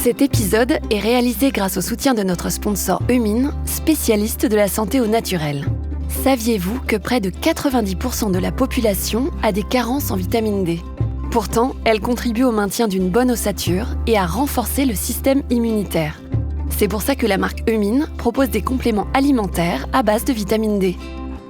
Cet épisode est réalisé grâce au soutien de notre sponsor Eumine, spécialiste de la santé au naturel. Saviez-vous que près de 90% de la population a des carences en vitamine D ? Pourtant, elle contribue au maintien d'une bonne ossature et à renforcer le système immunitaire. C'est pour ça que la marque Eumine propose des compléments alimentaires à base de vitamine D.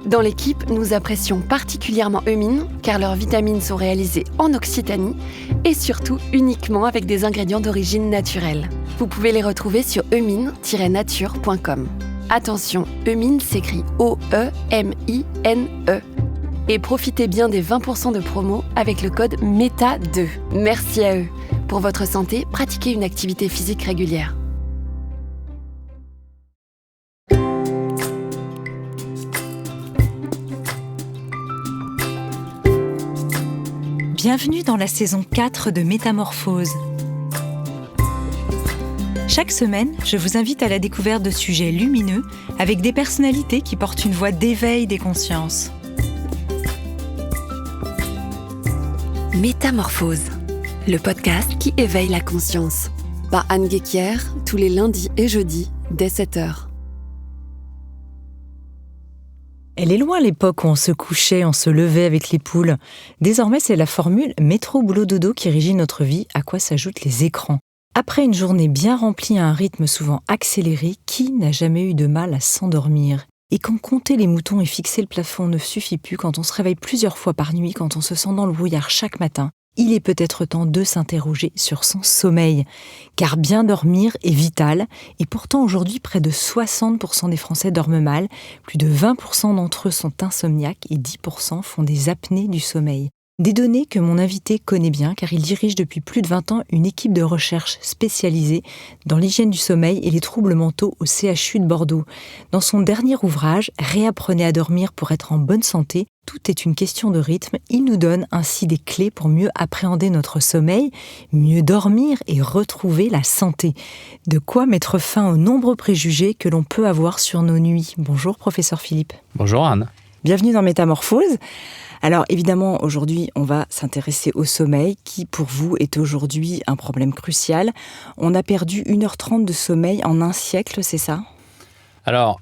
Dans l'équipe, nous apprécions particulièrement Eumine car leurs vitamines sont réalisées en Occitanie et surtout uniquement avec des ingrédients d'origine naturelle. Vous pouvez les retrouver sur eumine-nature.com. Attention, Eumine s'écrit O-E-M-I-N-E. Et profitez bien des 20% de promo avec le code META2. Merci à eux. Pour votre santé, pratiquez une activité physique régulière. Bienvenue dans la saison 4 de Métamorphose. Chaque semaine, je vous invite à la découverte de sujets lumineux avec des personnalités qui portent une voix d'éveil des consciences. Métamorphose, le podcast qui éveille la conscience. Par Anne Guéquière, tous les lundis et jeudis, dès 7h. Elle est loin l'époque où on se couchait, on se levait avec les poules. Désormais, c'est la formule métro-boulot-dodo qui régit notre vie, à quoi s'ajoutent les écrans. Après une journée bien remplie à un rythme souvent accéléré, qui n'a jamais eu de mal à s'endormir ? Et quand compter les moutons et fixer le plafond ne suffit plus, quand on se réveille plusieurs fois par nuit, quand on se sent dans le brouillard chaque matin, il est peut-être temps de s'interroger sur son sommeil. Car bien dormir est vital, et pourtant aujourd'hui près de 60% des Français dorment mal, plus de 20% d'entre eux sont insomniaques et 10% font des apnées du sommeil. Des données que mon invité connaît bien car il dirige depuis plus de 20 ans une équipe de recherche spécialisée dans l'hygiène du sommeil et les troubles mentaux au CHU de Bordeaux. Dans son dernier ouvrage « Réapprenez à dormir pour être en bonne santé », tout est une question de rythme. Il nous donne ainsi des clés pour mieux appréhender notre sommeil, mieux dormir et retrouver la santé. De quoi mettre fin aux nombreux préjugés que l'on peut avoir sur nos nuits. Bonjour professeur Philippe. Bonjour Anne. Bienvenue dans Métamorphose. Alors évidemment, aujourd'hui, on va s'intéresser au sommeil qui, pour vous, est aujourd'hui un problème crucial. On a perdu 1h30 de sommeil en un siècle, c'est ça ? Alors,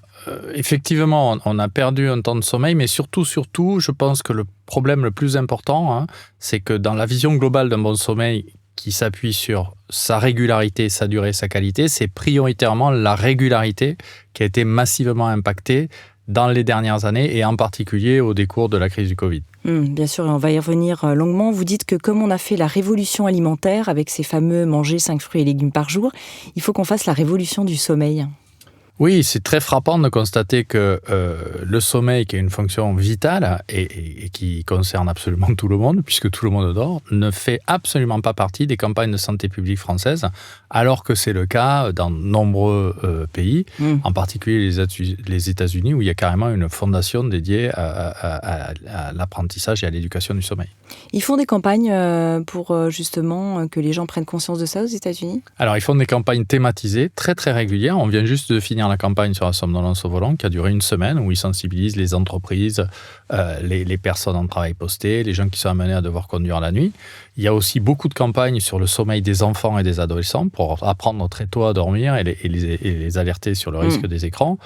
effectivement, on a perdu un temps de sommeil, mais surtout, je pense que le problème le plus important, c'est que dans la vision globale d'un bon sommeil qui s'appuie sur sa régularité, sa durée, sa qualité, c'est prioritairement la régularité qui a été massivement impactée dans les dernières années et en particulier au décours de la crise du Covid. Bien sûr, et on va y revenir longuement. Vous dites que comme on a fait la révolution alimentaire avec ces fameux manger 5 fruits et légumes par jour, il faut qu'on fasse la révolution du sommeil. Oui, c'est très frappant de constater que le sommeil, qui est une fonction vitale et qui concerne absolument tout le monde, puisque tout le monde dort, ne fait absolument pas partie des campagnes de santé publique françaises, alors que c'est le cas dans de nombreux pays, en particulier les États-Unis, où il y a carrément une fondation dédiée à l'apprentissage et à l'éducation du sommeil. Ils font des campagnes pour justement que les gens prennent conscience de ça aux États-Unis ? Alors, ils font des campagnes thématisées, très très régulières. On vient juste de finir la campagne sur la somnolence au volant qui a duré une semaine où ils sensibilisent les entreprises, les personnes en travail posté, les gens qui sont amenés à devoir conduire la nuit. Il y a aussi beaucoup de campagnes sur le sommeil des enfants et des adolescents pour apprendre très tôt à dormir et les alerter sur le risque des écrans.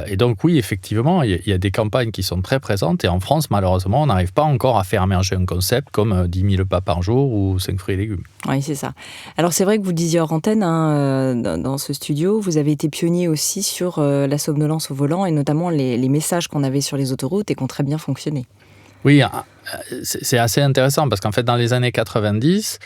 Et donc oui, effectivement, il y a des campagnes qui sont très présentes et en France, malheureusement, on n'arrive pas encore à faire émerger un concept comme 10 000 pas par jour ou 5 fruits et légumes. Oui, c'est ça. Alors c'est vrai que vous le disiez hors antenne, dans ce studio, vous avez été pionnier aussi sur la somnolence au volant et notamment les messages qu'on avait sur les autoroutes et qui ont très bien fonctionné. Oui, c'est assez intéressant parce qu'en fait, dans les années 90,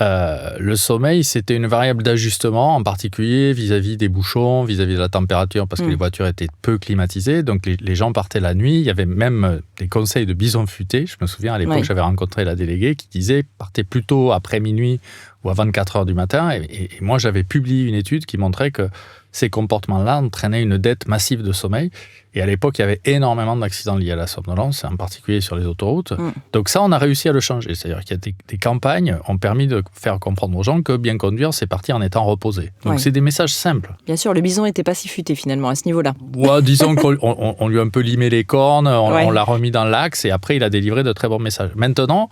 le sommeil, c'était une variable d'ajustement, en particulier vis-à-vis des bouchons, vis-à-vis de la température, parce que les voitures étaient peu climatisées, donc les gens partaient la nuit. Il y avait même des conseils de Bison Futé. Je me souviens, à l'époque, j'avais rencontré la déléguée qui disait « partez plutôt après minuit ou à 24 heures du matin ». Et moi, j'avais publié une étude qui montrait que ces comportements-là entraînaient une dette massive de sommeil. Et à l'époque, il y avait énormément d'accidents liés à la somnolence, en particulier sur les autoroutes. Donc ça, on a réussi à le changer. C'est-à-dire qu'il y a des campagnes qui ont permis de faire comprendre aux gens que bien conduire, c'est partir en étant reposé. Donc c'est des messages simples. Bien sûr, le bison n'était pas si futé finalement à ce niveau-là. Ouais, disons qu'on lui a un peu limé les cornes, on l'a remis dans l'axe et après, il a délivré de très bons messages. Maintenant,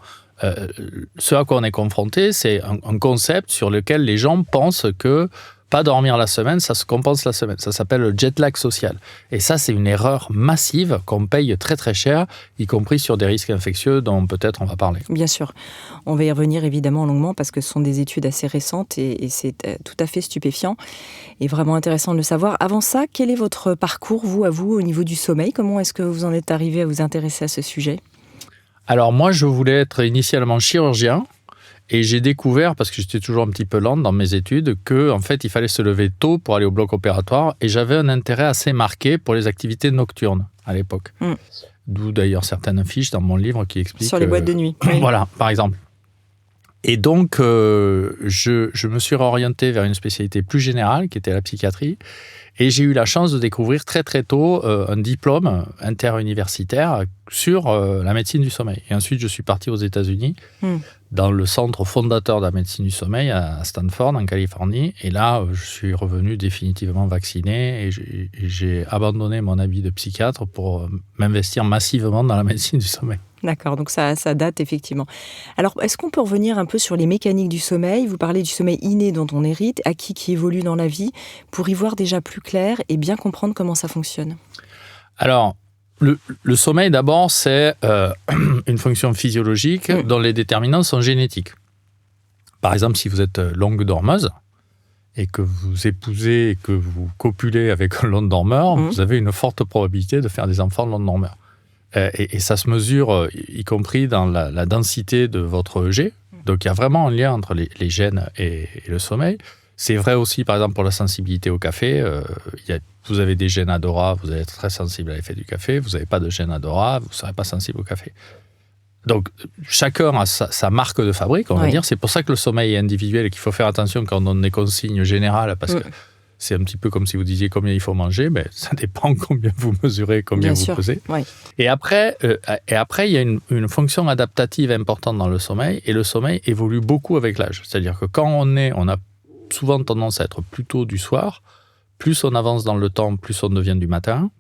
ce à quoi on est confronté, c'est un concept sur lequel les gens pensent que pas dormir la semaine, ça se compense la semaine. Ça s'appelle le jet lag social. Et ça, c'est une erreur massive qu'on paye très très cher, y compris sur des risques infectieux dont peut-être on va parler. Bien sûr. On va y revenir évidemment longuement parce que ce sont des études assez récentes et c'est tout à fait stupéfiant et vraiment intéressant de le savoir. Avant ça, quel est votre parcours, vous, au niveau du sommeil ? Comment est-ce que vous en êtes arrivé à vous intéresser à ce sujet ? Alors moi, je voulais être initialement chirurgien. Et j'ai découvert, parce que j'étais toujours un petit peu lente dans mes études, qu'en fait, il fallait se lever tôt pour aller au bloc opératoire. Et j'avais un intérêt assez marqué pour les activités nocturnes à l'époque. D'où d'ailleurs certaines fiches dans mon livre qui expliquent... Sur les boîtes de nuit. Voilà, par exemple. Et donc, je me suis réorienté vers une spécialité plus générale, qui était la psychiatrie. Et j'ai eu la chance de découvrir très très tôt un diplôme interuniversitaire sur la médecine du sommeil. Et ensuite, je suis parti aux États-Unis, dans le centre fondateur de la médecine du sommeil à Stanford, en Californie. Et là, je suis revenu définitivement vacciné et j'ai abandonné mon habit de psychiatre pour m'investir massivement dans la médecine du sommeil. D'accord, donc ça date effectivement. Alors, est-ce qu'on peut revenir un peu sur les mécaniques du sommeil ? Vous parlez du sommeil inné dont on hérite, acquis qui évolue dans la vie, pour y voir déjà plus clair et bien comprendre comment ça fonctionne. Alors, le sommeil, d'abord, c'est une fonction physiologique dont les déterminants sont génétiques. Par exemple, si vous êtes longue dormeuse et que vous épousez et que vous copulez avec un long dormeur, vous avez une forte probabilité de faire des enfants long dormeurs. Et ça se mesure, y compris dans la densité de votre EG. Donc, il y a vraiment un lien entre les gènes et le sommeil. C'est vrai aussi, par exemple, pour la sensibilité au café. Vous avez des gènes ADORA, vous allez être très sensible à l'effet du café. Vous n'avez pas de gène ADORA, vous ne serez pas sensible au café. Donc, chacun a sa marque de fabrique, on va dire. C'est pour ça que le sommeil est individuel et qu'il faut faire attention quand on donne des consignes générales, parce que c'est un petit peu comme si vous disiez combien il faut manger, mais ça dépend combien vous mesurez, combien vous pesez. Et après, il y a une fonction adaptative importante dans le sommeil, et le sommeil évolue beaucoup avec l'âge. C'est-à-dire que quand on a souvent tendance à être plutôt du soir, plus on avance dans le temps, plus on devient du matin.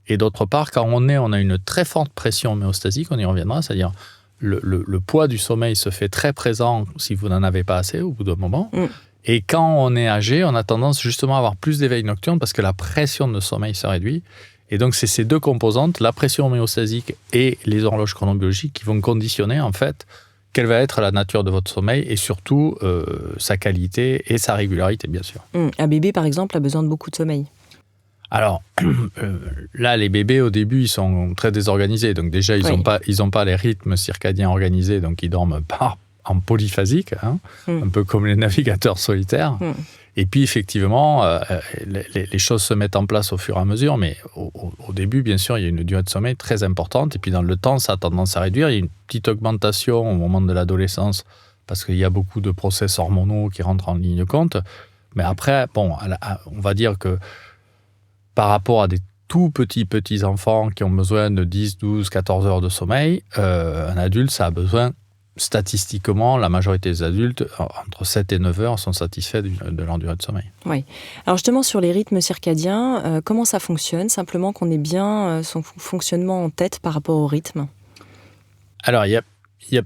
Et d'autre part, quand on a une très forte pression homéostasique, on y reviendra, c'est-à-dire le poids du sommeil se fait très présent si vous n'en avez pas assez au bout d'un moment. Et quand on est âgé, on a tendance justement à avoir plus d'éveil nocturne parce que la pression de sommeil se réduit. Et donc, c'est ces deux composantes, la pression homéostasique et les horloges chronobiologiques, qui vont conditionner, en fait, quelle va être la nature de votre sommeil et surtout sa qualité et sa régularité, bien sûr. Un bébé, par exemple, a besoin de beaucoup de sommeil. Alors, là, les bébés, au début, ils sont très désorganisés. Donc déjà, ils n'ont pas les rythmes circadiens organisés, donc ils dorment pas en polyphasique, un peu comme les navigateurs solitaires. Et puis, effectivement, les choses se mettent en place au fur et à mesure, mais au début, bien sûr, il y a une durée de sommeil très importante, et puis dans le temps, ça a tendance à réduire. Il y a une petite augmentation au moment de l'adolescence, parce qu'il y a beaucoup de process hormonaux qui rentrent en ligne de compte. Mais après, bon, on va dire que par rapport à des tout petits enfants qui ont besoin de 10, 12, 14 heures de sommeil, un adulte, ça a besoin, statistiquement, la majorité des adultes, entre 7 et 9 heures, sont satisfaits de leur durée de sommeil. Oui. Alors justement, sur les rythmes circadiens, comment ça fonctionne ? Simplement qu'on ait bien son fonctionnement en tête par rapport au rythme. Alors,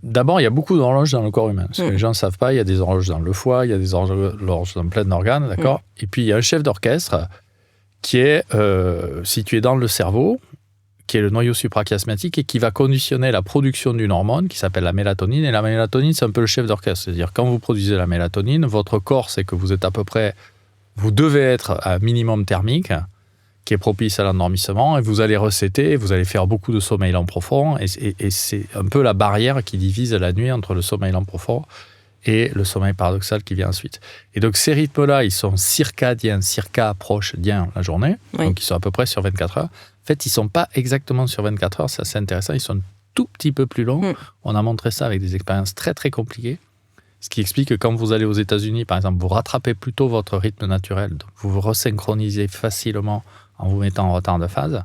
d'abord, il y a beaucoup d'horloges dans le corps humain. Ce que les gens ne savent pas, il y a des horloges dans le foie, il y a des horloges dans plein d'organes, d'accord ? Et puis, il y a un chef d'orchestre qui est situé dans le cerveau, qui est le noyau suprachiasmatique et qui va conditionner la production d'une hormone qui s'appelle la mélatonine. Et la mélatonine, c'est un peu le chef d'orchestre. C'est-à-dire, quand vous produisez la mélatonine, votre corps sait que vous êtes vous devez être à un minimum thermique qui est propice à l'endormissement, et vous allez recéter, vous allez faire beaucoup de sommeil lent profond, et c'est un peu la barrière qui divise la nuit entre le sommeil lent profond et le sommeil paradoxal qui vient ensuite. Et donc, ces rythmes-là, ils sont circadiens, proches d'ien la journée, donc ils sont à peu près sur 24 heures. En fait, ils ne sont pas exactement sur 24 heures, c'est assez intéressant, ils sont un tout petit peu plus longs. On a montré ça avec des expériences très, très compliquées, ce qui explique que quand vous allez aux États-Unis, par exemple, vous rattrapez plutôt votre rythme naturel, donc vous vous resynchronisez facilement en vous mettant en retard de phase,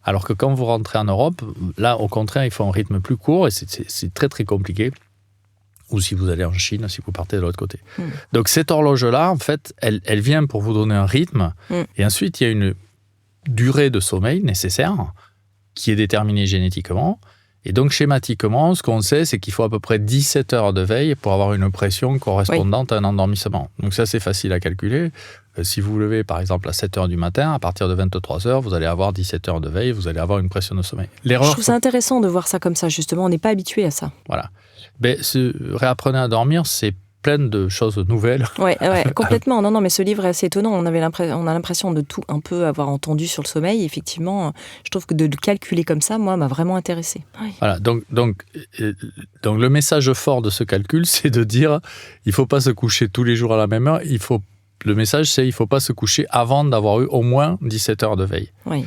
alors que quand vous rentrez en Europe, là, au contraire, il faut un rythme plus court, et c'est très, très compliqué. Ou si vous allez en Chine, si vous partez de l'autre côté. Donc, cette horloge-là, en fait, elle vient pour vous donner un rythme, et ensuite, il y a une durée de sommeil nécessaire qui est déterminée génétiquement, Et donc, schématiquement, ce qu'on sait, c'est qu'il faut à peu près 17 heures de veille pour avoir une pression correspondante à un endormissement. Donc ça, c'est facile à calculer. Si vous vous levez, par exemple, à 7 heures du matin, à partir de 23 heures, vous allez avoir 17 heures de veille, vous allez avoir une pression de sommeil. Je trouve ça intéressant de voir ça comme ça, justement. On n'est pas habitué à ça. Voilà. Mais réapprenez à dormir, c'est plein de choses nouvelles. Ouais, complètement. Non, mais ce livre est assez étonnant. On a l'impression de tout un peu avoir entendu sur le sommeil. Effectivement, je trouve que de le calculer comme ça, moi, m'a vraiment intéressé. Oui. Voilà. Donc, le message fort de ce calcul, c'est de dire, il faut pas se coucher tous les jours à la même heure. Le message, c'est, il faut pas se coucher avant d'avoir eu au moins 17 heures de veille. Oui.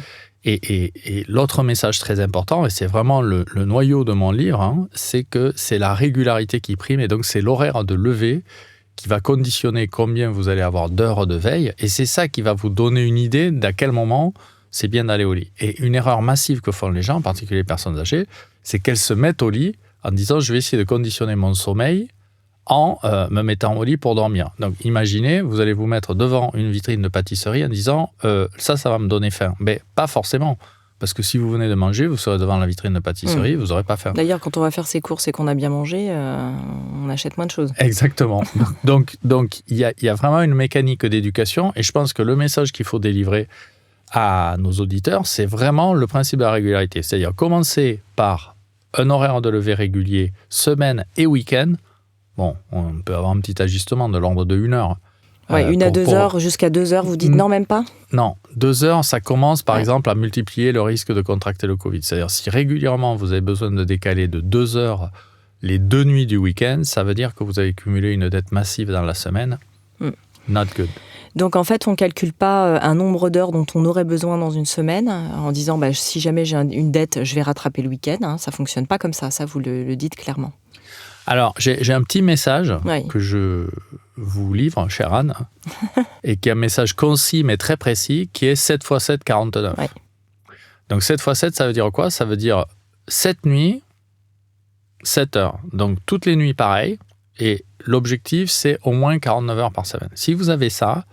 Et l'autre message très important, et c'est vraiment le noyau de mon livre, c'est que c'est la régularité qui prime, et donc c'est l'horaire de lever qui va conditionner combien vous allez avoir d'heures de veille, et c'est ça qui va vous donner une idée d'à quel moment c'est bien d'aller au lit. Et une erreur massive que font les gens, en particulier les personnes âgées, c'est qu'elles se mettent au lit en disant « je vais essayer de conditionner mon sommeil » en me mettant au lit pour dormir. Donc, imaginez, vous allez vous mettre devant une vitrine de pâtisserie en disant ça va me donner faim. Mais pas forcément. Parce que si vous venez de manger, vous serez devant la vitrine de pâtisserie, vous n'aurez pas faim. D'ailleurs, quand on va faire ses courses et qu'on a bien mangé, on achète moins de choses. Exactement. Donc, il y a vraiment une mécanique d'éducation, et je pense que le message qu'il faut délivrer à nos auditeurs, c'est vraiment le principe de la régularité. C'est-à-dire commencer par un horaire de lever régulier, semaine et week-end. Bon, on peut avoir un petit ajustement de l'ordre de 1 heure. Oui, 1 à 2 heures, jusqu'à 2 heures, vous dites non, même pas ? Non, 2 heures, ça commence par exemple à multiplier le risque de contracter le Covid. C'est-à-dire, si régulièrement vous avez besoin de décaler de 2 heures les 2 nuits du week-end, ça veut dire que vous avez cumulé une dette massive dans la semaine. Not good. Donc en fait, on ne calcule pas un nombre d'heures dont on aurait besoin dans une semaine en disant si jamais j'ai une dette, je vais rattraper le week-end. Ça ne fonctionne pas comme ça, vous le dites clairement. Alors, j'ai un petit message que je vous livre, chère Anne, et qui est un message concis mais très précis, qui est 7 x 7, 49. Ouais. Donc 7 x 7, ça veut dire quoi ? Ça veut dire 7 nuits, 7 heures. Donc toutes les nuits pareil, et l'objectif, c'est au moins 49 heures par semaine. Si vous avez ça,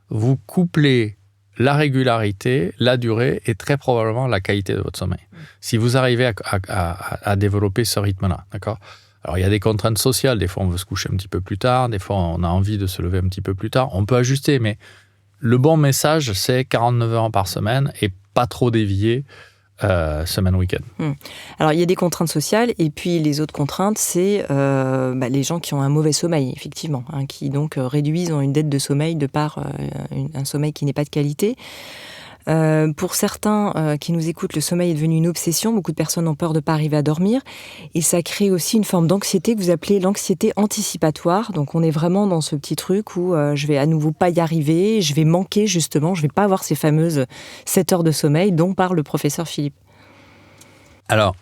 vous couplez la régularité, la durée et très probablement la qualité de votre sommeil. Si vous arrivez à développer ce rythme-là, d'accord ? Alors, il y a des contraintes sociales. Des fois, on veut se coucher un petit peu plus tard. Des fois, on a envie de se lever un petit peu plus tard. On peut ajuster, mais le bon message, c'est 49 heures par semaine et pas trop dévier semaine, week-end. Alors, il y a des contraintes sociales. Et puis, les autres contraintes, c'est les gens qui ont un mauvais sommeil, effectivement, qui donc réduisent une dette de sommeil de par un sommeil qui n'est pas de qualité. Pour certains qui nous écoutent, le sommeil est devenu une obsession. Beaucoup de personnes ont peur de ne pas arriver à dormir. Et ça crée aussi une forme d'anxiété que vous appelez l'anxiété anticipatoire. Donc on est vraiment dans ce petit truc où je vais à nouveau pas y arriver, je vais manquer justement, je vais pas avoir ces fameuses 7 heures de sommeil dont parle le professeur Philippe. Alors,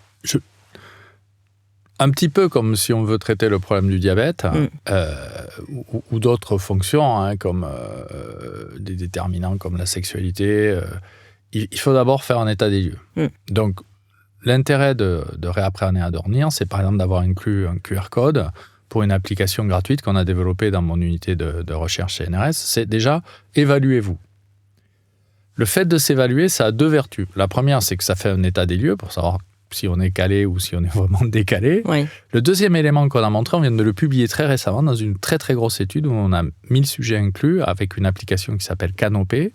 un petit peu comme si on veut traiter le problème du diabète ou d'autres fonctions, comme des déterminants comme la sexualité, il faut d'abord faire un état des lieux. Donc, l'intérêt de réapprendre à dormir, c'est par exemple d'avoir inclus un QR code pour une application gratuite qu'on a développée dans mon unité de recherche CNRS. C'est déjà, évaluez-vous. Le fait de s'évaluer, ça a 2 vertus. La première, c'est que ça fait un état des lieux pour savoir si on est calé ou si on est vraiment décalé. Oui. Le deuxième élément qu'on a montré, on vient de le publier très récemment dans une très très grosse étude où on a 1000 sujets inclus avec une application qui s'appelle Canopé,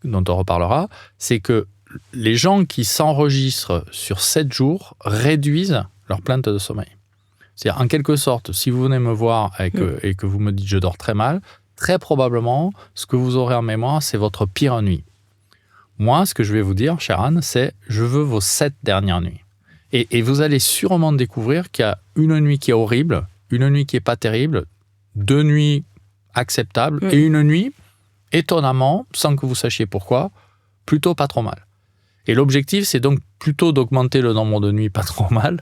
dont on reparlera, c'est que les gens qui s'enregistrent sur 7 jours réduisent leur plainte de sommeil. C'est-à-dire, en quelque sorte, si vous venez me voir et que vous me dites « je dors très mal », très probablement, ce que vous aurez en mémoire, c'est votre pire nuit. Moi, ce que je vais vous dire, chère Anne, c'est « je veux vos 7 dernières nuits ». Et vous allez sûrement découvrir qu'il y a une nuit qui est horrible, une nuit qui n'est pas terrible, 2 nuits acceptables et une nuit, étonnamment, sans que vous sachiez pourquoi, plutôt pas trop mal. Et l'objectif, c'est donc plutôt d'augmenter le nombre de nuits pas trop mal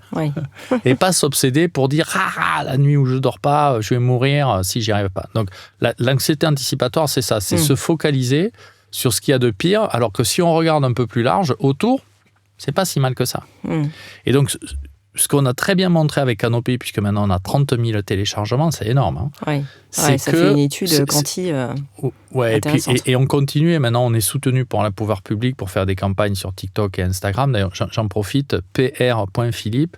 et pas s'obséder pour dire « Ah, la nuit où je ne dors pas, je vais mourir si j'y arrive pas ». Donc, l'anxiété anticipatoire, c'est ça, c'est se focaliser sur ce qu'il y a de pire, alors que si on regarde un peu plus large, autour, c'est pas si mal que ça. Et donc, ce qu'on a très bien montré avec Canopy, puisque maintenant on a 30 000 téléchargements, c'est énorme. Hein. Oui, ça fait une étude quanti intéressante. Et on continue, et maintenant on est soutenu par le pouvoir public pour faire des campagnes sur TikTok et Instagram. D'ailleurs, j'en profite, pr.philippe,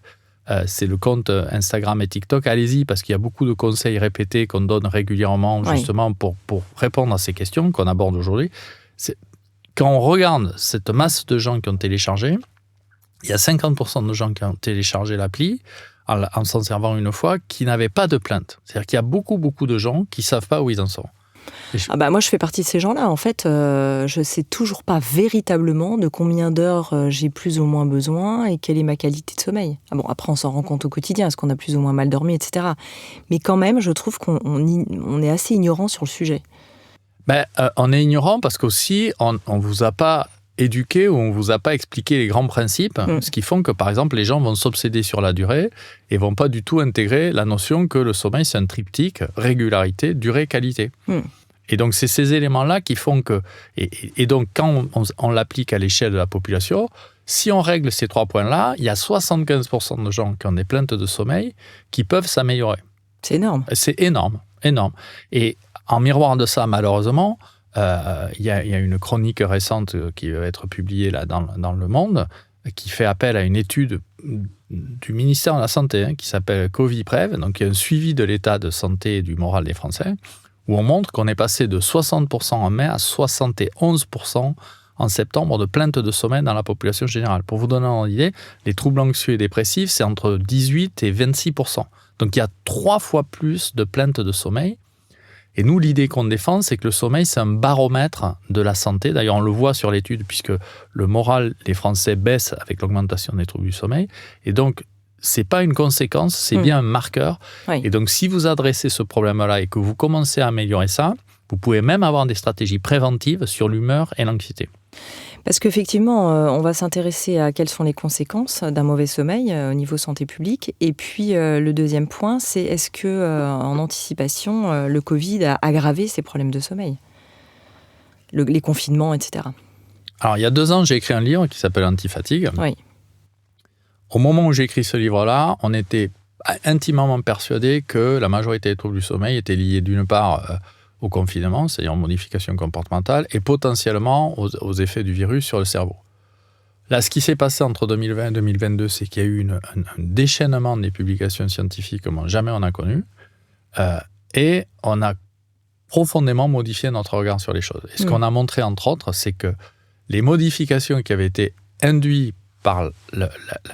c'est le compte Instagram et TikTok. Allez-y, parce qu'il y a beaucoup de conseils répétés qu'on donne régulièrement, justement, pour répondre à ces questions qu'on aborde aujourd'hui. Quand on regarde cette masse de gens qui ont téléchargé, il y a 50% de gens qui ont téléchargé l'appli en s'en servant une fois, qui n'avaient pas de plainte. C'est-à-dire qu'il y a beaucoup, beaucoup de gens qui ne savent pas où ils en sont. Moi, je fais partie de ces gens-là. En fait, je ne sais toujours pas véritablement de combien d'heures j'ai plus ou moins besoin et quelle est ma qualité de sommeil. Après, on s'en rend compte au quotidien, est-ce qu'on a plus ou moins mal dormi, etc. Mais quand même, je trouve qu'on est assez ignorant sur le sujet. On est ignorant parce qu'aussi, on ne vous a pas éduqué ou on ne vous a pas expliqué les grands principes, ce qui font que, par exemple, les gens vont s'obséder sur la durée et ne vont pas du tout intégrer la notion que le sommeil, c'est un triptyque, régularité, durée, qualité. Et donc, c'est ces éléments-là qui font que... Et donc, quand on l'applique à l'échelle de la population, si on règle ces 3 points-là, il y a 75% de gens qui ont des plaintes de sommeil qui peuvent s'améliorer. C'est énorme. C'est énorme, énorme. Et en miroir de ça, malheureusement, il y a une chronique récente qui va être publiée là, dans Le Monde, qui fait appel à une étude du ministère de la Santé, qui s'appelle Coviprev, donc il y a un suivi de l'état de santé et du moral des Français, où on montre qu'on est passé de 60% en mai à 71% en septembre de plaintes de sommeil dans la population générale. Pour vous donner une idée, les troubles anxieux et dépressifs, c'est entre 18 et 26%. Donc il y a 3 fois plus de plaintes de sommeil. Et nous, l'idée qu'on défend, c'est que le sommeil, c'est un baromètre de la santé. D'ailleurs, on le voit sur l'étude, puisque le moral des Français baisse avec l'augmentation des troubles du sommeil. Et donc, ce n'est pas une conséquence, c'est bien un marqueur. Oui. Et donc, si vous adressez ce problème-là et que vous commencez à améliorer ça, vous pouvez même avoir des stratégies préventives sur l'humeur et l'anxiété. Parce qu'effectivement, on va s'intéresser à quelles sont les conséquences d'un mauvais sommeil au niveau santé publique. Et puis, le deuxième point, c'est est-ce que, en anticipation, le Covid a aggravé ces problèmes de sommeil ? Les confinements, etc. Alors, il y a 2 ans, j'ai écrit un livre qui s'appelle Antifatigue. Oui. Au moment où j'ai écrit ce livre-là, on était intimement persuadé que la majorité des troubles du sommeil étaient liés d'une part au confinement, c'est-à-dire aux modifications comportementales, et potentiellement aux effets du virus sur le cerveau. Là, ce qui s'est passé entre 2020 et 2022, c'est qu'il y a eu un déchaînement des publications scientifiques comme jamais on a connu, et on a profondément modifié notre regard sur les choses. Et ce qu'on a montré, entre autres, c'est que les modifications qui avaient été induites par la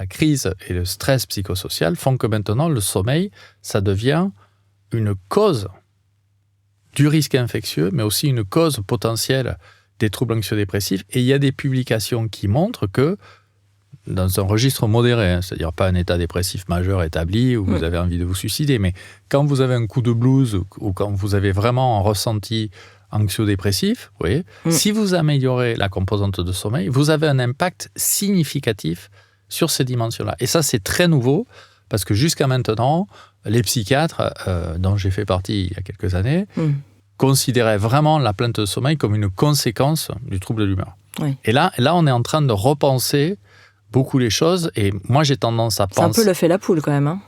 crise et le stress psychosocial font que maintenant, le sommeil, ça devient une cause du risque infectieux, mais aussi une cause potentielle des troubles anxio-dépressifs. Et il y a des publications qui montrent que, dans un registre modéré, c'est-à-dire pas un état dépressif majeur établi où vous avez envie de vous suicider, mais quand vous avez un coup de blues ou quand vous avez vraiment un ressenti anxio-dépressif, vous voyez, si vous améliorez la composante de sommeil, vous avez un impact significatif sur ces dimensions-là. Et ça, c'est très nouveau, parce que jusqu'à maintenant, les psychiatres, dont j'ai fait partie il y a quelques années, considéraient vraiment la plainte de sommeil comme une conséquence du trouble de l'humeur. Oui. Et là, on est en train de repenser beaucoup les choses, et moi, j'ai tendance à penser... C'est un peu le fait la poule, quand même, hein.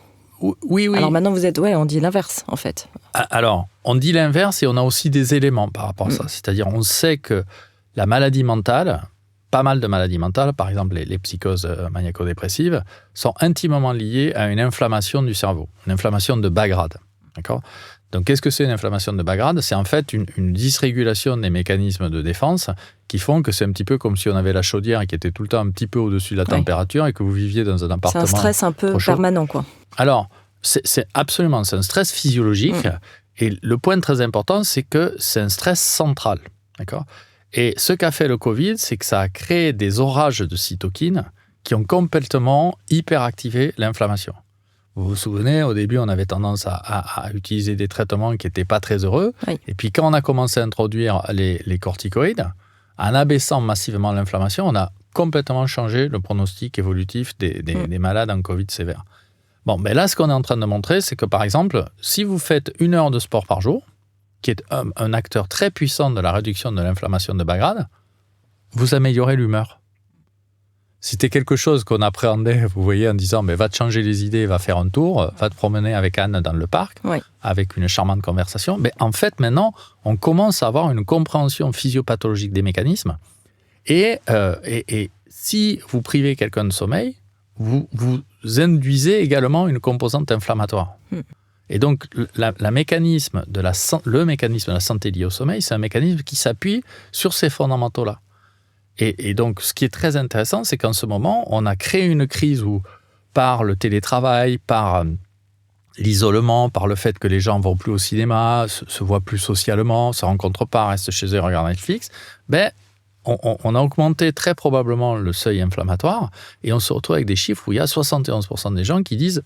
Oui. Alors maintenant, vous êtes... on dit l'inverse, en fait. Alors, on dit l'inverse, et on a aussi des éléments par rapport à ça. C'est-à-dire, on sait que la maladie mentale... Pas mal de maladies mentales, par exemple les psychoses maniaco-dépressives, sont intimement liées à une inflammation du cerveau, une inflammation de bas grade. D'accord ? Donc, qu'est-ce que c'est une inflammation de bas grade ? C'est en fait une dysrégulation des mécanismes de défense qui font que c'est un petit peu comme si on avait la chaudière qui était tout le temps un petit peu au-dessus de la température et que vous viviez dans un appartement. C'est un stress un peu permanent, quoi. Alors, c'est un stress physiologique. Et le point très important, c'est que c'est un stress central. D'accord ? Et ce qu'a fait le Covid, c'est que ça a créé des orages de cytokines qui ont complètement hyperactivé l'inflammation. Vous vous souvenez, au début, on avait tendance à utiliser des traitements qui n'étaient pas très heureux. Oui. Et puis, quand on a commencé à introduire les corticoïdes, en abaissant massivement l'inflammation, on a complètement changé le pronostic évolutif des malades en Covid sévère. Bon, mais là, ce qu'on est en train de montrer, c'est que, par exemple, si vous faites 1 heure de sport par jour, qui est un acteur très puissant de la réduction de l'inflammation de bas grade, vous améliorez l'humeur. C'était quelque chose qu'on appréhendait, vous voyez, en disant va te changer les idées, va faire un tour, va te promener avec Anne dans le parc, avec une charmante conversation. Mais en fait, maintenant, on commence à avoir une compréhension physiopathologique des mécanismes. Et si vous privez quelqu'un de sommeil, vous induisez également une composante inflammatoire. Et donc, le mécanisme de la santé liée au sommeil, c'est un mécanisme qui s'appuie sur ces fondamentaux-là. Et donc, ce qui est très intéressant, c'est qu'en ce moment, on a créé une crise où, par le télétravail, par l'isolement, par le fait que les gens ne vont plus au cinéma, se voient plus socialement, ne se rencontrent pas, restent chez eux et regardent Netflix, on a augmenté très probablement le seuil inflammatoire et on se retrouve avec des chiffres où il y a 71% des gens qui disent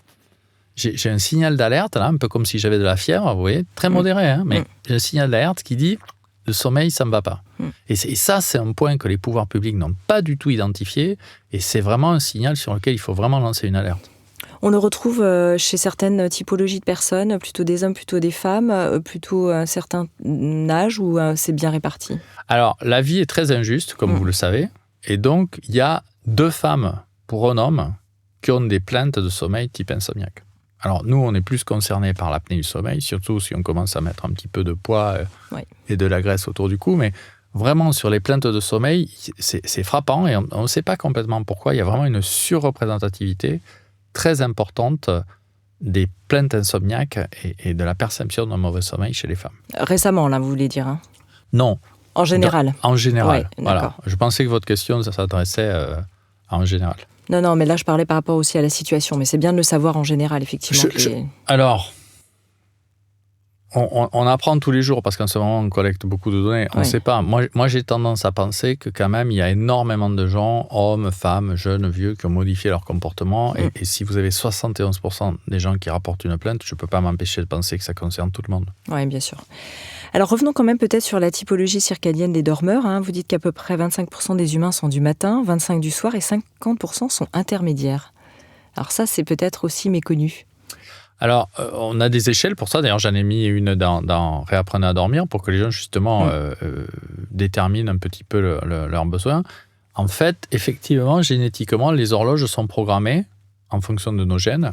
j'ai un signal d'alerte, là, un peu comme si j'avais de la fièvre, vous voyez, très modéré, hein, mais j'ai un signal d'alerte qui dit le sommeil, ça ne me va pas. Et ça, c'est un point que les pouvoirs publics n'ont pas du tout identifié et c'est vraiment un signal sur lequel il faut vraiment lancer une alerte. On le retrouve chez certaines typologies de personnes, plutôt des hommes, plutôt des femmes, plutôt un certain âge ou c'est bien réparti ? Alors, la vie est très injuste, comme vous le savez, et donc il y a 2 femmes pour un homme qui ont des plaintes de sommeil type insomniaque. Alors, nous, on est plus concernés par l'apnée du sommeil, surtout si on commence à mettre un petit peu de poids et de la graisse autour du cou. Mais vraiment, sur les plaintes de sommeil, c'est frappant et on ne sait pas complètement pourquoi. Il y a vraiment une surreprésentativité très importante des plaintes insomniaques et de la perception d'un mauvais sommeil chez les femmes. Récemment, là, vous voulez dire hein ? Non. En général ? En général, ouais, voilà. Je pensais que votre question, ça s'adressait en général. Non, mais là, je parlais par rapport aussi à la situation. Mais c'est bien de le savoir en général, effectivement. Alors, on apprend tous les jours, parce qu'en ce moment, on collecte beaucoup de données. On ne sait pas. Moi, j'ai tendance à penser que quand même, il y a énormément de gens, hommes, femmes, jeunes, vieux, qui ont modifié leur comportement. Et si vous avez 71% des gens qui rapportent une plainte, je ne peux pas m'empêcher de penser que ça concerne tout le monde. Oui, bien sûr. Alors revenons quand même peut-être sur la typologie circadienne des dormeurs. Hein. Vous dites qu'à peu près 25% des humains sont du matin, 25% du soir et 50% sont intermédiaires. Alors ça, c'est peut-être aussi méconnu. Alors, on a des échelles pour ça. D'ailleurs, j'en ai mis une dans Réapprenez à dormir pour que les gens, justement, déterminent un petit peu leurs besoins. En fait, effectivement, génétiquement, les horloges sont programmées en fonction de nos gènes.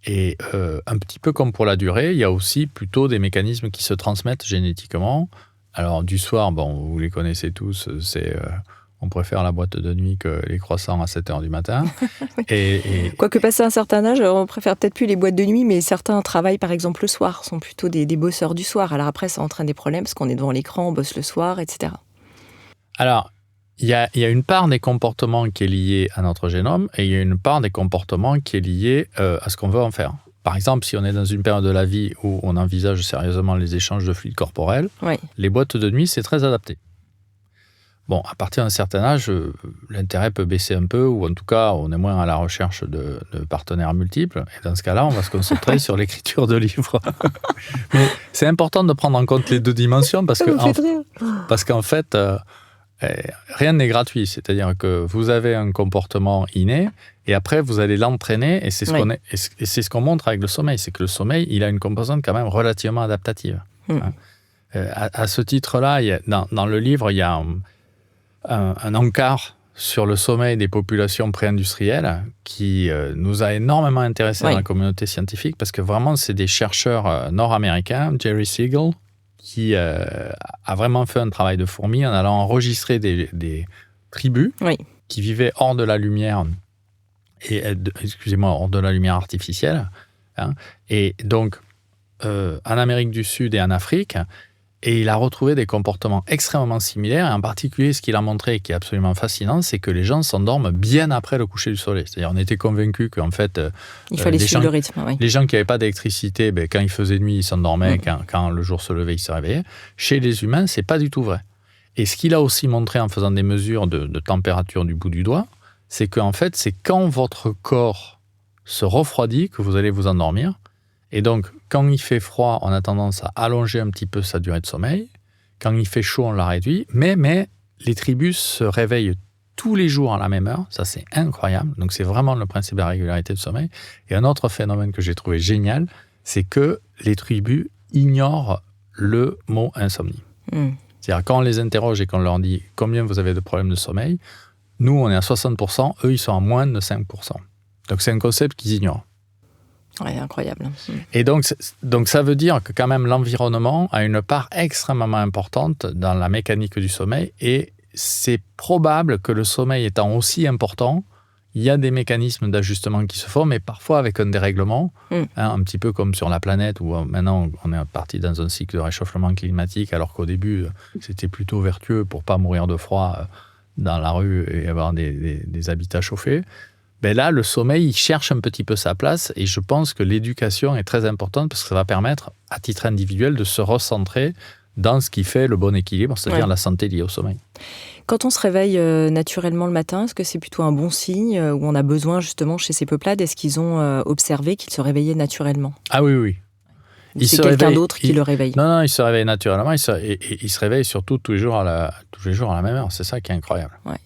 Et un petit peu comme pour la durée, il y a aussi plutôt des mécanismes qui se transmettent génétiquement. Alors, du soir, vous les connaissez tous, c'est on préfère la boîte de nuit que les croissants à 7h du matin. Oui. Quoique passé un certain âge, on préfère peut-être plus les boîtes de nuit, mais certains travaillent par exemple le soir, sont plutôt des bosseurs du soir. Alors après, ça entraîne des problèmes parce qu'on est devant l'écran, on bosse le soir, etc. Alors, il y a une part des comportements qui est liée à notre génome et il y a une part des comportements qui est liée à ce qu'on veut en faire. Par exemple, si on est dans une période de la vie où on envisage sérieusement les échanges de fluides corporels, les boîtes de nuit, c'est très adapté. Bon, à partir d'un certain âge, l'intérêt peut baisser un peu, ou en tout cas, on est moins à la recherche de partenaires multiples. Et dans ce cas-là, on va se concentrer sur l'écriture de livres. Mais c'est important de prendre en compte les 2 dimensions, parce qu'en fait, rien n'est gratuit. C'est-à-dire que vous avez un comportement inné, et après, vous allez l'entraîner, et c'est ce qu'on montre avec le sommeil. C'est que le sommeil, il a une composante quand même relativement adaptative. À ce titre-là, dans le livre, il y a un encart sur le sommeil des populations pré-industrielles qui nous a énormément intéressés dans la communauté scientifique, parce que vraiment, c'est des chercheurs nord-américains, Jerry Siegel, qui a vraiment fait un travail de fourmi en allant enregistrer des tribus qui vivaient hors de la lumière, hors de la lumière artificielle, hein, et donc en Amérique du Sud et en Afrique. Et il a retrouvé des comportements extrêmement similaires. Et en particulier, ce qu'il a montré, qui est absolument fascinant, c'est que les gens s'endorment bien après le coucher du soleil. C'est-à-dire, on était convaincus qu'en fait, il fallait suivre le rythme. Les gens qui n'avaient pas d'électricité, quand il faisait nuit, ils s'endormaient. Quand le jour se levait, ils se réveillaient. Chez les humains, c'est pas du tout vrai. Et ce qu'il a aussi montré en faisant des mesures de température du bout du doigt, c'est qu'en fait, c'est quand votre corps se refroidit que vous allez vous endormir. Et donc, quand il fait froid, on a tendance à allonger un petit peu sa durée de sommeil. Quand il fait chaud, on la réduit. Mais les tribus se réveillent tous les jours à la même heure. Ça, c'est incroyable. Donc, c'est vraiment le principe de la régularité du sommeil. Et un autre phénomène que j'ai trouvé génial, c'est que les tribus ignorent le mot insomnie. C'est-à-dire, quand on les interroge et qu'on leur dit combien vous avez de problèmes de sommeil, Nous, on est à 60%, eux, ils sont à moins de 5%. Donc, c'est un concept qu'ils ignorent. Ouais, incroyable. Et donc, ça veut dire que quand même l'environnement a une part extrêmement importante dans la mécanique du sommeil, et c'est probable que le sommeil étant aussi important, il y a des mécanismes d'ajustement qui se font, mais parfois avec un dérèglement, un petit peu comme sur la planète, où maintenant on est parti dans un cycle de réchauffement climatique, alors qu'au début, c'était plutôt vertueux pour ne pas mourir de froid dans la rue et avoir des habitats chauffés. Ben là, le sommeil, il cherche un petit peu sa place, et je pense que l'éducation est très importante parce que ça va permettre, à titre individuel, de se recentrer dans ce qui fait le bon équilibre, c'est-à-dire la santé liée au sommeil. Quand on se réveille naturellement le matin, est-ce que c'est plutôt un bon signe où on a besoin justement chez ces peuplades? Est-ce qu'ils ont observé qu'ils se réveillaient naturellement? Ah oui. C'est quelqu'un d'autre qui le réveille? Non, il se réveille naturellement, il se réveille surtout tous les jours à la même heure. C'est ça qui est incroyable. Ouais.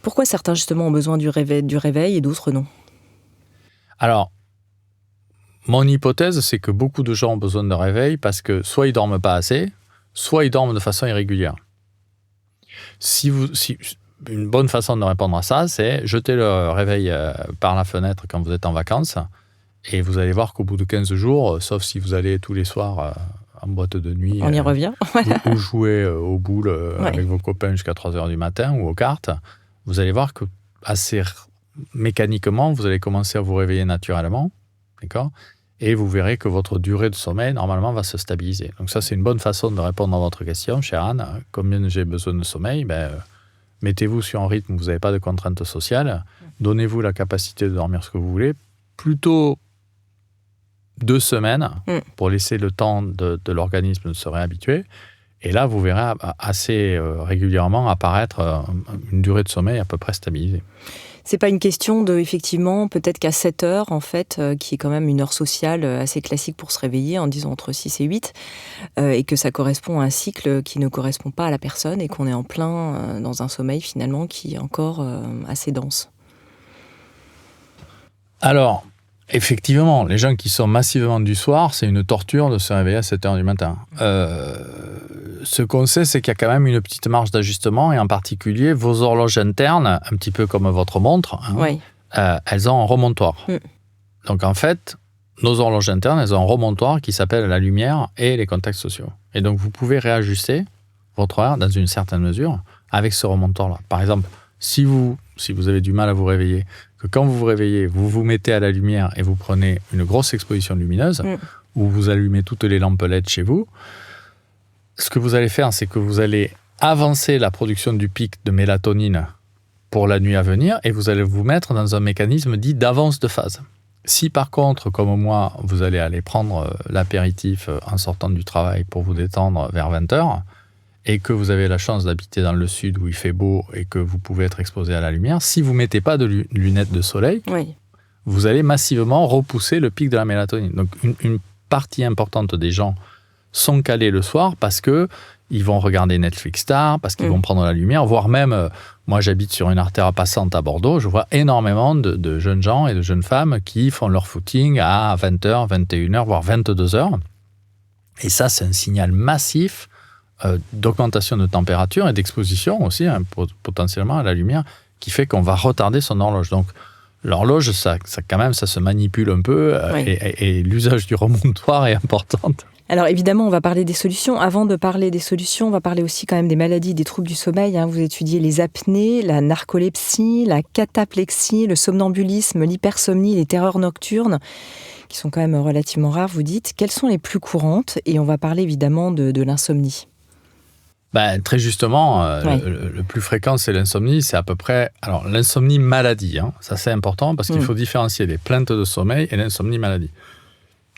Pourquoi certains, justement, ont besoin du réveil et d'autres non? Alors, mon hypothèse, c'est que beaucoup de gens ont besoin de réveil parce que soit ils ne dorment pas assez, soit ils dorment de façon irrégulière. Une bonne façon de répondre à ça, c'est jeter le réveil par la fenêtre quand vous êtes en vacances, et vous allez voir qu'au bout de 15 jours, sauf si vous allez tous les soirs en boîte de nuit, on y revient. ou jouer aux boules avec vos copains jusqu'à 3h du matin ou aux cartes, vous allez voir que assez mécaniquement, vous allez commencer à vous réveiller naturellement, d'accord ? Et vous verrez que votre durée de sommeil, normalement, va se stabiliser. Donc ça, c'est une bonne façon de répondre à votre question, chère Anne. Combien j'ai besoin de sommeil? Mettez-vous sur un rythme où vous n'avez pas de contraintes sociales. Donnez-vous la capacité de dormir ce que vous voulez. Plutôt 2 semaines pour laisser le temps de l'organisme de se réhabituer. Et là, vous verrez assez régulièrement apparaître une durée de sommeil à peu près stabilisée. C'est pas une question de, effectivement, peut-être qu'à 7 heures, en fait, qui est quand même une heure sociale assez classique pour se réveiller, en disant entre 6 et 8, et que ça correspond à un cycle qui ne correspond pas à la personne, et qu'on est en plein dans un sommeil, finalement, qui est encore assez dense. Alors, effectivement, les gens qui sont massivement du soir, c'est une torture de se réveiller à 7 heures du matin. Ce qu'on sait, c'est qu'il y a quand même une petite marge d'ajustement, et en particulier, vos horloges internes, un petit peu comme votre montre, elles ont un remontoir. Donc en fait, nos horloges internes, elles ont un remontoir qui s'appelle la lumière et les contacts sociaux. Et donc vous pouvez réajuster votre heure dans une certaine mesure avec ce remontoir-là. Par exemple, si vous avez du mal à vous réveiller, que quand vous vous réveillez, vous vous mettez à la lumière et vous prenez une grosse exposition lumineuse, ou vous allumez toutes les lampes LED chez vous, ce que vous allez faire, c'est que vous allez avancer la production du pic de mélatonine pour la nuit à venir, et vous allez vous mettre dans un mécanisme dit d'avance de phase. Si par contre, comme moi, vous allez aller prendre l'apéritif en sortant du travail pour vous détendre vers 20h, et que vous avez la chance d'habiter dans le sud où il fait beau et que vous pouvez être exposé à la lumière, si vous ne mettez pas de lunettes de soleil, vous allez massivement repousser le pic de la mélatonine. Donc une partie importante des gens sont calés le soir parce qu'ils vont regarder Netflix tard, parce qu'ils vont prendre la lumière, voire même, moi j'habite sur une artère passante à Bordeaux, je vois énormément de jeunes gens et de jeunes femmes qui font leur footing à 20h, 21h, voire 22h. Et ça, c'est un signal massif d'augmentation de température et d'exposition aussi, potentiellement à la lumière, qui fait qu'on va retarder son horloge. Donc l'horloge, ça quand même, ça se manipule un peu, et l'usage du remontoir est important. Alors évidemment, on va parler des solutions. Avant de parler des solutions, on va parler aussi quand même des maladies, des troubles du sommeil. Vous étudiez les apnées, la narcolepsie, la cataplexie, le somnambulisme, l'hypersomnie, les terreurs nocturnes, qui sont quand même relativement rares, vous dites. Quelles sont les plus courantes? Et on va parler évidemment de l'insomnie. Très justement, le plus fréquent, c'est l'insomnie. C'est à peu près... Alors, l'insomnie maladie, ça c'est important parce qu'il faut différencier les plaintes de sommeil et l'insomnie maladie.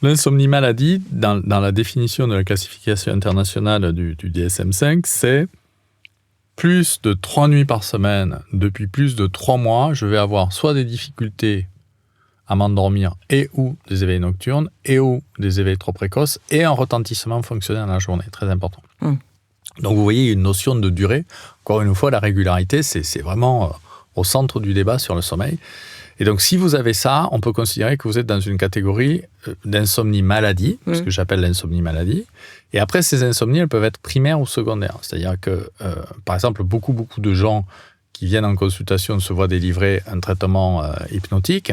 L'insomnie maladie, dans la définition de la classification internationale du DSM-5, c'est plus de 3 nuits par semaine, depuis plus de 3 mois, je vais avoir soit des difficultés à m'endormir et ou des éveils nocturnes et ou des éveils trop précoces et un retentissement fonctionnel dans la journée, très important. Donc vous voyez, une notion de durée. Encore une fois, la régularité, c'est vraiment au centre du débat sur le sommeil. Et donc, si vous avez ça, on peut considérer que vous êtes dans une catégorie d'insomnie maladie, ce que j'appelle l'insomnie maladie. Et après, ces insomnies, elles peuvent être primaires ou secondaires. C'est-à-dire que, par exemple, beaucoup de gens qui viennent en consultation se voient délivrer un traitement hypnotique,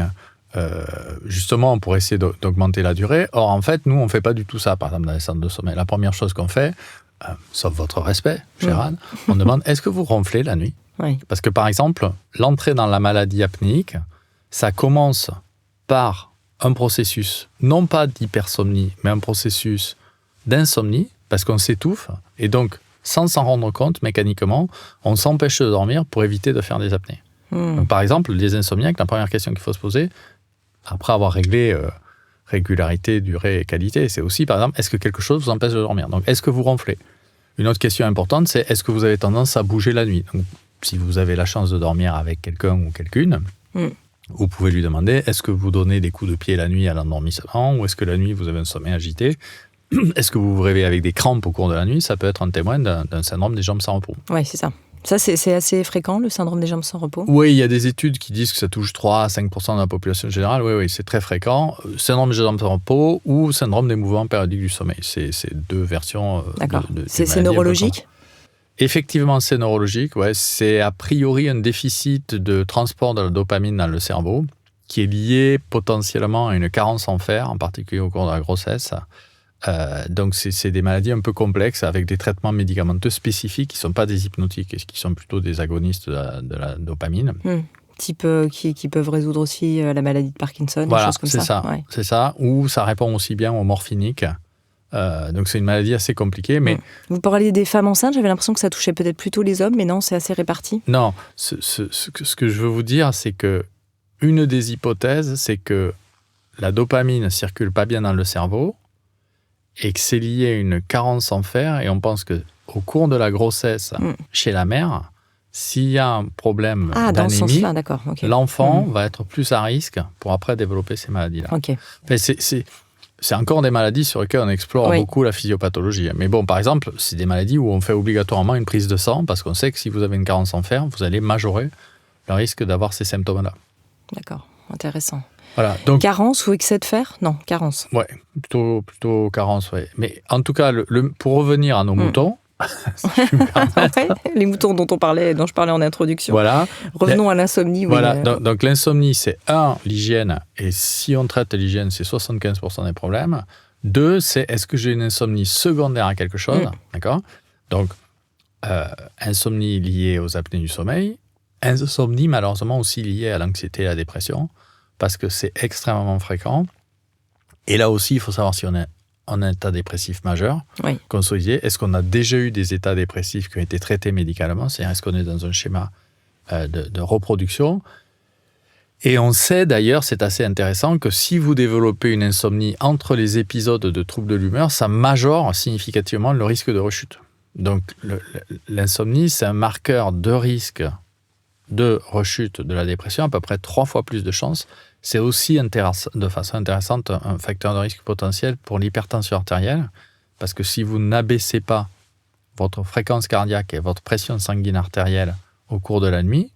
justement pour essayer d'augmenter la durée. Or, en fait, nous, on ne fait pas du tout ça, par exemple, dans les centres de sommeil. La première chose qu'on fait, sauf votre respect, cher Anne, on demande, est-ce que vous ronflez la nuit ? Oui. Parce que, par exemple, l'entrée dans la maladie apnéique, ça commence par un processus, non pas d'hypersomnie, mais un processus d'insomnie, parce qu'on s'étouffe, et donc, sans s'en rendre compte, mécaniquement, on s'empêche de dormir pour éviter de faire des apnées. Donc, par exemple, les insomniaques, la première question qu'il faut se poser, après avoir réglé régularité, durée et qualité, c'est aussi, par exemple, est-ce que quelque chose vous empêche de dormir ? Donc, est-ce que vous ronflez ? Une autre question importante, c'est est-ce que vous avez tendance à bouger la nuit ? Donc, si vous avez la chance de dormir avec quelqu'un ou quelqu'une, vous pouvez lui demander, est-ce que vous donnez des coups de pied la nuit à l'endormissement, ou est-ce que la nuit vous avez un sommeil agité ? Est-ce que vous vous réveillez avec des crampes au cours de la nuit ? Ça peut être un témoin d'un syndrome des jambes sans repos. Oui, c'est ça. Ça, c'est assez fréquent, le syndrome des jambes sans repos ? Oui, il y a des études qui disent que ça touche 3 à 5% de la population générale. Oui, c'est très fréquent. Syndrome des jambes sans repos ou syndrome des mouvements périodiques du sommeil. C'est deux versions. D'accord. C'est neurologique ? Effectivement, c'est neurologique. Ouais. C'est a priori un déficit de transport de la dopamine dans le cerveau qui est lié potentiellement à une carence en fer, en particulier au cours de la grossesse. Donc, c'est des maladies un peu complexes avec des traitements médicamenteux spécifiques qui ne sont pas des hypnotiques et qui sont plutôt des agonistes de la dopamine. Type qui peuvent résoudre aussi la maladie de Parkinson, voilà, des choses comme ça. Ouais. C'est ça. Ou ça répond aussi bien aux morphiniques. Donc, c'est une maladie assez compliquée. Mais Vous parliez des femmes enceintes, j'avais l'impression que ça touchait peut-être plutôt les hommes, mais non, c'est assez réparti. Non, ce que je veux vous dire, c'est que une des hypothèses, c'est que la dopamine ne circule pas bien dans le cerveau et que c'est lié à une carence en fer. Et on pense qu'au cours de la grossesse, chez la mère, s'il y a un problème dans ce d'anémie, sens-là, d'accord. Okay. L'enfant va être plus à risque pour après développer ces maladies-là. Okay. C'est encore des maladies sur lesquelles on explore beaucoup la physiopathologie. Mais bon, par exemple, c'est des maladies où on fait obligatoirement une prise de sang parce qu'on sait que si vous avez une carence en fer, vous allez majorer le risque d'avoir ces symptômes-là. D'accord, intéressant. Voilà, donc, carence ou excès de fer ? Non, carence. Oui, plutôt carence, oui. Mais en tout cas, pour revenir à nos moutons, si je me permets, les moutons dont je parlais en introduction. Voilà. Revenons à l'insomnie. Voilà, donc l'insomnie, c'est 1, l'hygiène, et si on traite l'hygiène, c'est 75% des problèmes. 2, c'est est-ce que j'ai une insomnie secondaire à quelque chose, d'accord ? Donc, insomnie liée aux apnées du sommeil, insomnie malheureusement aussi liée à l'anxiété et à la dépression, parce que c'est extrêmement fréquent. Et là aussi, il faut savoir si on est en état dépressif majeur, consolidé. Est-ce qu'on a déjà eu des états dépressifs qui ont été traités médicalement ? C'est-à-dire, est-ce qu'on est dans un schéma de reproduction ? Et on sait d'ailleurs, c'est assez intéressant, que si vous développez une insomnie entre les épisodes de troubles de l'humeur, ça majore significativement le risque de rechute. Donc, l'insomnie, c'est un marqueur de risque de rechute de la dépression, à peu près 3 fois plus de chances. C'est aussi, de façon intéressante, un facteur de risque potentiel pour l'hypertension artérielle, parce que si vous n'abaissez pas votre fréquence cardiaque et votre pression sanguine artérielle au cours de la nuit,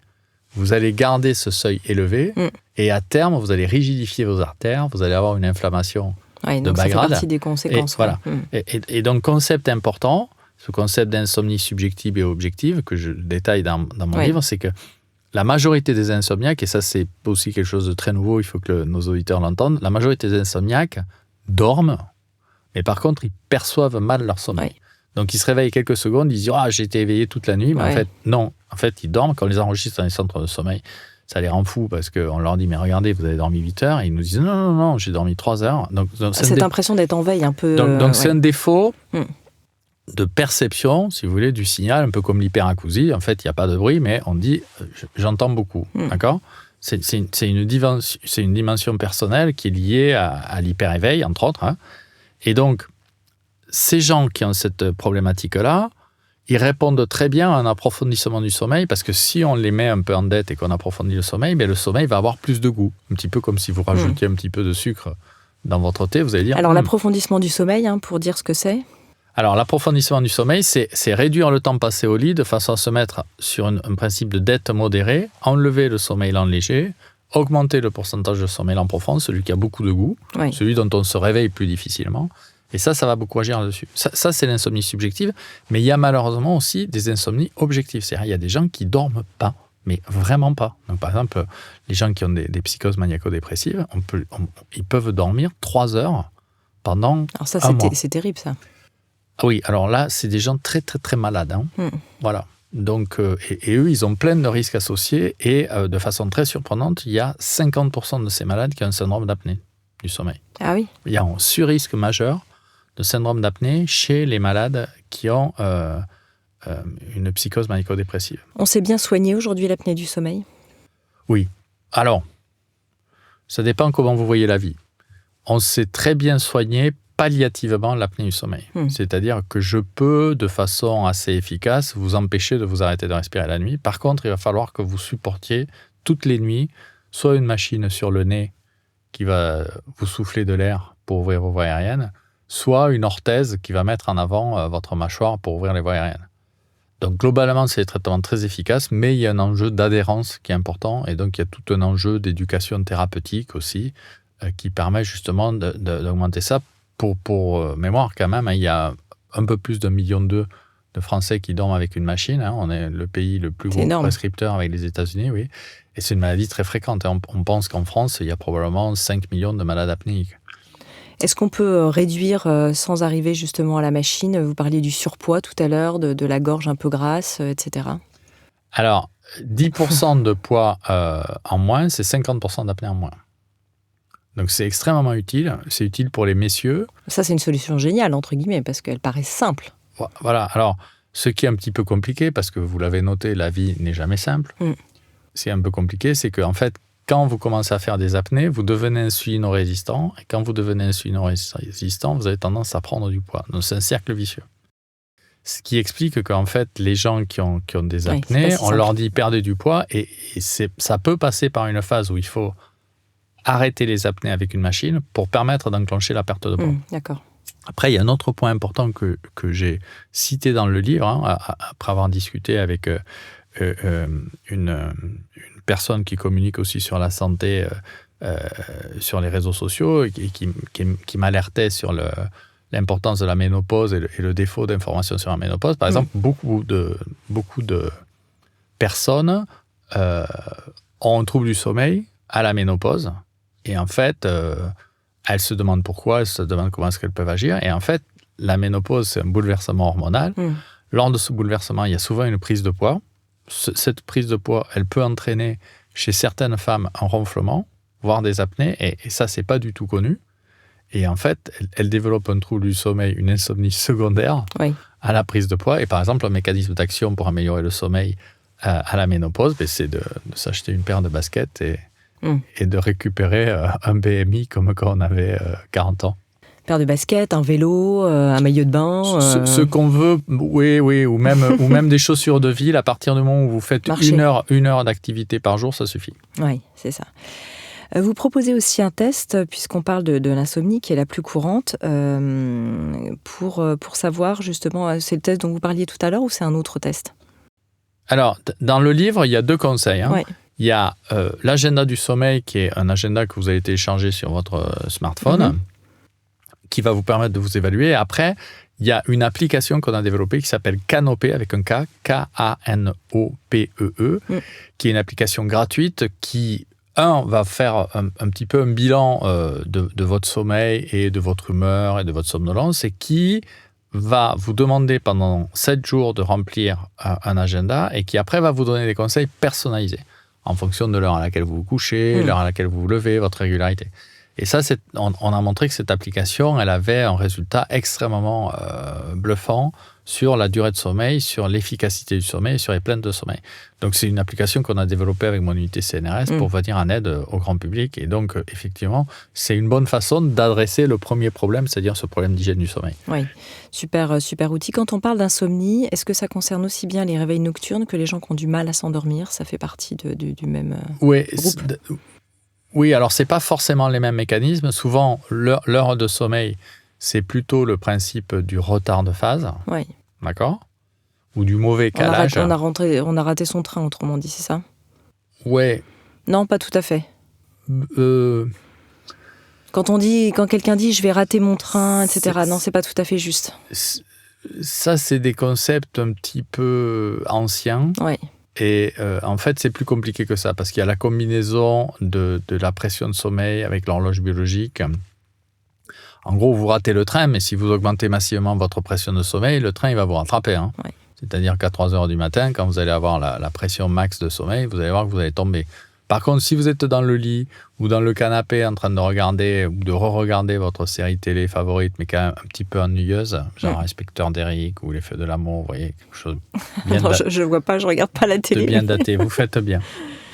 vous allez garder ce seuil élevé, et à terme, vous allez rigidifier vos artères, vous allez avoir une inflammation de bas grade. Ça fait partie des conséquences. Et donc, concept important, ce concept d'insomnie subjective et objective, que je détaille dans mon livre, c'est que la majorité des insomniaques, et ça c'est aussi quelque chose de très nouveau, il faut que nos auditeurs l'entendent, la majorité des insomniaques dorment, mais par contre ils perçoivent mal leur sommeil. Donc ils se réveillent quelques secondes, ils disent « Ah, j'ai été éveillé toute la nuit », mais en fait non, en fait ils dorment. Quand on les enregistre dans les centres de sommeil, ça les rend fous parce qu'on leur dit « Mais regardez, vous avez dormi 8 heures », et ils nous disent « Non, j'ai dormi 3 heures ». Donc, cette impression d'être en veille un peu... Donc c'est un défaut de perception, si vous voulez, du signal, un peu comme l'hyperacousie. En fait, il n'y a pas de bruit, mais on dit « j'entends beaucoup ». D'accord ? C'est une dimension personnelle qui est liée à l'hyperéveil, entre autres. Et donc, ces gens qui ont cette problématique-là, ils répondent très bien à un approfondissement du sommeil, parce que si on les met un peu en dette et qu'on approfondit le sommeil, le sommeil va avoir plus de goût. Un petit peu comme si vous rajoutiez un petit peu de sucre dans votre thé, vous allez dire... Alors, l'approfondissement du sommeil, pour dire ce que c'est ? Alors, l'approfondissement du sommeil, c'est réduire le temps passé au lit de façon à se mettre sur un principe de dette modérée, enlever le sommeil lent léger, augmenter le pourcentage de sommeil lent profond, celui qui a beaucoup de goût, celui dont on se réveille plus difficilement. Et ça va beaucoup agir là-dessus. Ça, c'est l'insomnie subjective, mais il y a malheureusement aussi des insomnies objectives. C'est-à-dire, il y a des gens qui ne dorment pas Mais vraiment pas. Donc, par exemple, les gens qui ont des psychoses maniaco-dépressives, ils peuvent dormir 3 heures pendant Alors ça, un mois. c'est terrible, ça. Ah oui, alors là, c'est des gens très, très, très malades. Voilà. Donc, et eux, ils ont plein de risques associés. Et de façon très surprenante, il y a 50% de ces malades qui ont un syndrome d'apnée du sommeil. Ah oui. Il y a un surrisque majeur de syndrome d'apnée chez les malades qui ont une psychose maniaco-dépressive. On sait bien soigner aujourd'hui l'apnée du sommeil? Oui. Alors, ça dépend comment vous voyez la vie. On sait très bien soigner palliativement l'apnée du sommeil. C'est-à-dire que je peux, de façon assez efficace, vous empêcher de vous arrêter de respirer la nuit. Par contre, il va falloir que vous supportiez toutes les nuits soit une machine sur le nez qui va vous souffler de l'air pour ouvrir vos voies aériennes, soit une orthèse qui va mettre en avant votre mâchoire pour ouvrir les voies aériennes. Donc globalement, c'est des traitements très efficaces, mais il y a un enjeu d'adhérence qui est important, et donc il y a tout un enjeu d'éducation thérapeutique aussi, qui permet justement d'augmenter ça. Pour mémoire quand même, il y a un peu plus d'1,2 million de Français qui dorment avec une machine. On est le pays le plus gros prescripteur avec les États-Unis, oui. Et c'est une maladie très fréquente. On pense qu'en France, il y a probablement 5 millions de malades apnéiques. Est-ce qu'on peut réduire sans arriver justement à la machine? Vous parliez du surpoids tout à l'heure, de la gorge un peu grasse, etc. Alors, 10% de poids en moins, c'est 50% d'apnée en moins. Donc c'est extrêmement utile. C'est utile pour les messieurs. Ça, c'est une solution géniale, entre guillemets, parce qu'elle paraît simple. Voilà. Alors, ce qui est un petit peu compliqué, parce que vous l'avez noté, la vie n'est jamais simple. C'est un peu compliqué, c'est qu'en fait, quand vous commencez à faire des apnées, vous devenez insulino-résistant. Et quand vous devenez insulino-résistant, vous avez tendance à prendre du poids. Donc c'est un cercle vicieux. Ce qui explique qu'en fait, les gens qui ont des apnées, on leur dit perdez du poids. Et ça peut passer par une phase où il faut arrêter les apnées avec une machine pour permettre d'enclencher la perte de poids. D'accord. Après, il y a un autre point important que j'ai cité dans le livre, après avoir discuté avec une personne qui communique aussi sur la santé sur les réseaux sociaux et qui m'alertait sur l'importance de la ménopause et le défaut d'information sur la ménopause. Par exemple, beaucoup de personnes ont un trouble du sommeil à la ménopause. Et en fait, elles se demandent pourquoi, elles se demandent comment est-ce qu'elles peuvent agir. Et en fait, la ménopause, c'est un bouleversement hormonal. Lors de ce bouleversement, il y a souvent une prise de poids. Cette prise de poids, elle peut entraîner chez certaines femmes un ronflement, voire des apnées. Et ça, c'est pas du tout connu. Et en fait, elles développent un trouble du sommeil, une insomnie secondaire à la prise de poids. Et par exemple, un mécanisme d'action pour améliorer le sommeil à la ménopause, c'est de s'acheter une paire de baskets et de récupérer un BMI comme quand on avait 40 ans. Paire de baskets, un vélo, un maillot de bain. Ce qu'on veut, oui, ou même des chaussures de ville. À partir du moment où vous faites une heure d'activité par jour, ça suffit. Oui, c'est ça. Vous proposez aussi un test, puisqu'on parle de l'insomnie, qui est la plus courante, pour savoir justement, c'est le test dont vous parliez tout à l'heure ou c'est un autre test? Alors, dans le livre, il y a 2 conseils. Il y a l'agenda du sommeil, qui est un agenda que vous allez télécharger sur votre smartphone, qui va vous permettre de vous évaluer. Après, il y a une application qu'on a développée qui s'appelle Canopé, avec un K, K-A-N-O-P-E-E, qui est une application gratuite qui, va faire un petit peu un bilan de votre sommeil et de votre humeur et de votre somnolence, et qui va vous demander pendant 7 jours de remplir un agenda, et qui après va vous donner des conseils personnalisés en fonction de l'heure à laquelle vous vous couchez, l'heure à laquelle vous vous levez, votre régularité. Et ça, on a montré que cette application, elle avait un résultat extrêmement bluffant sur la durée de sommeil, sur l'efficacité du sommeil et sur les plaintes de sommeil. Donc, c'est une application qu'on a développée avec mon unité CNRS pour venir en aide au grand public. Et donc, effectivement, c'est une bonne façon d'adresser le premier problème, c'est-à-dire ce problème d'hygiène du sommeil. Oui, super outil. Quand on parle d'insomnie, est-ce que ça concerne aussi bien les réveils nocturnes que les gens qui ont du mal à s'endormir? Ça fait partie du même groupe. Oui, alors c'est pas forcément les mêmes mécanismes. Souvent, l'heure de sommeil, c'est plutôt le principe du retard de phase. Oui. D'accord? Ou du mauvais calage. On a raté son train, autrement dit, c'est ça? Ouais. Non, pas tout à fait. Quand quelqu'un dit « je vais rater mon train », etc., non, c'est pas tout à fait juste. Ça, c'est des concepts un petit peu anciens. Oui. Et en fait, c'est plus compliqué que ça, parce qu'il y a la combinaison de la pression de sommeil avec l'horloge biologique. En gros, vous ratez le train, mais si vous augmentez massivement votre pression de sommeil, le train, il va vous rattraper. Ouais. C'est-à-dire qu'à 3 heures du matin, quand vous allez avoir la pression max de sommeil, vous allez voir que vous allez tomber. Par contre, si vous êtes dans le lit ou dans le canapé en train de regarder ou de re-regarder votre série télé favorite, mais quand même un petit peu ennuyeuse, genre Inspecteur Derrick ou Les Feux de l'amour, vous voyez, quelque chose bien non, je vois pas, je regarde pas la télé. bien daté, vous faites bien.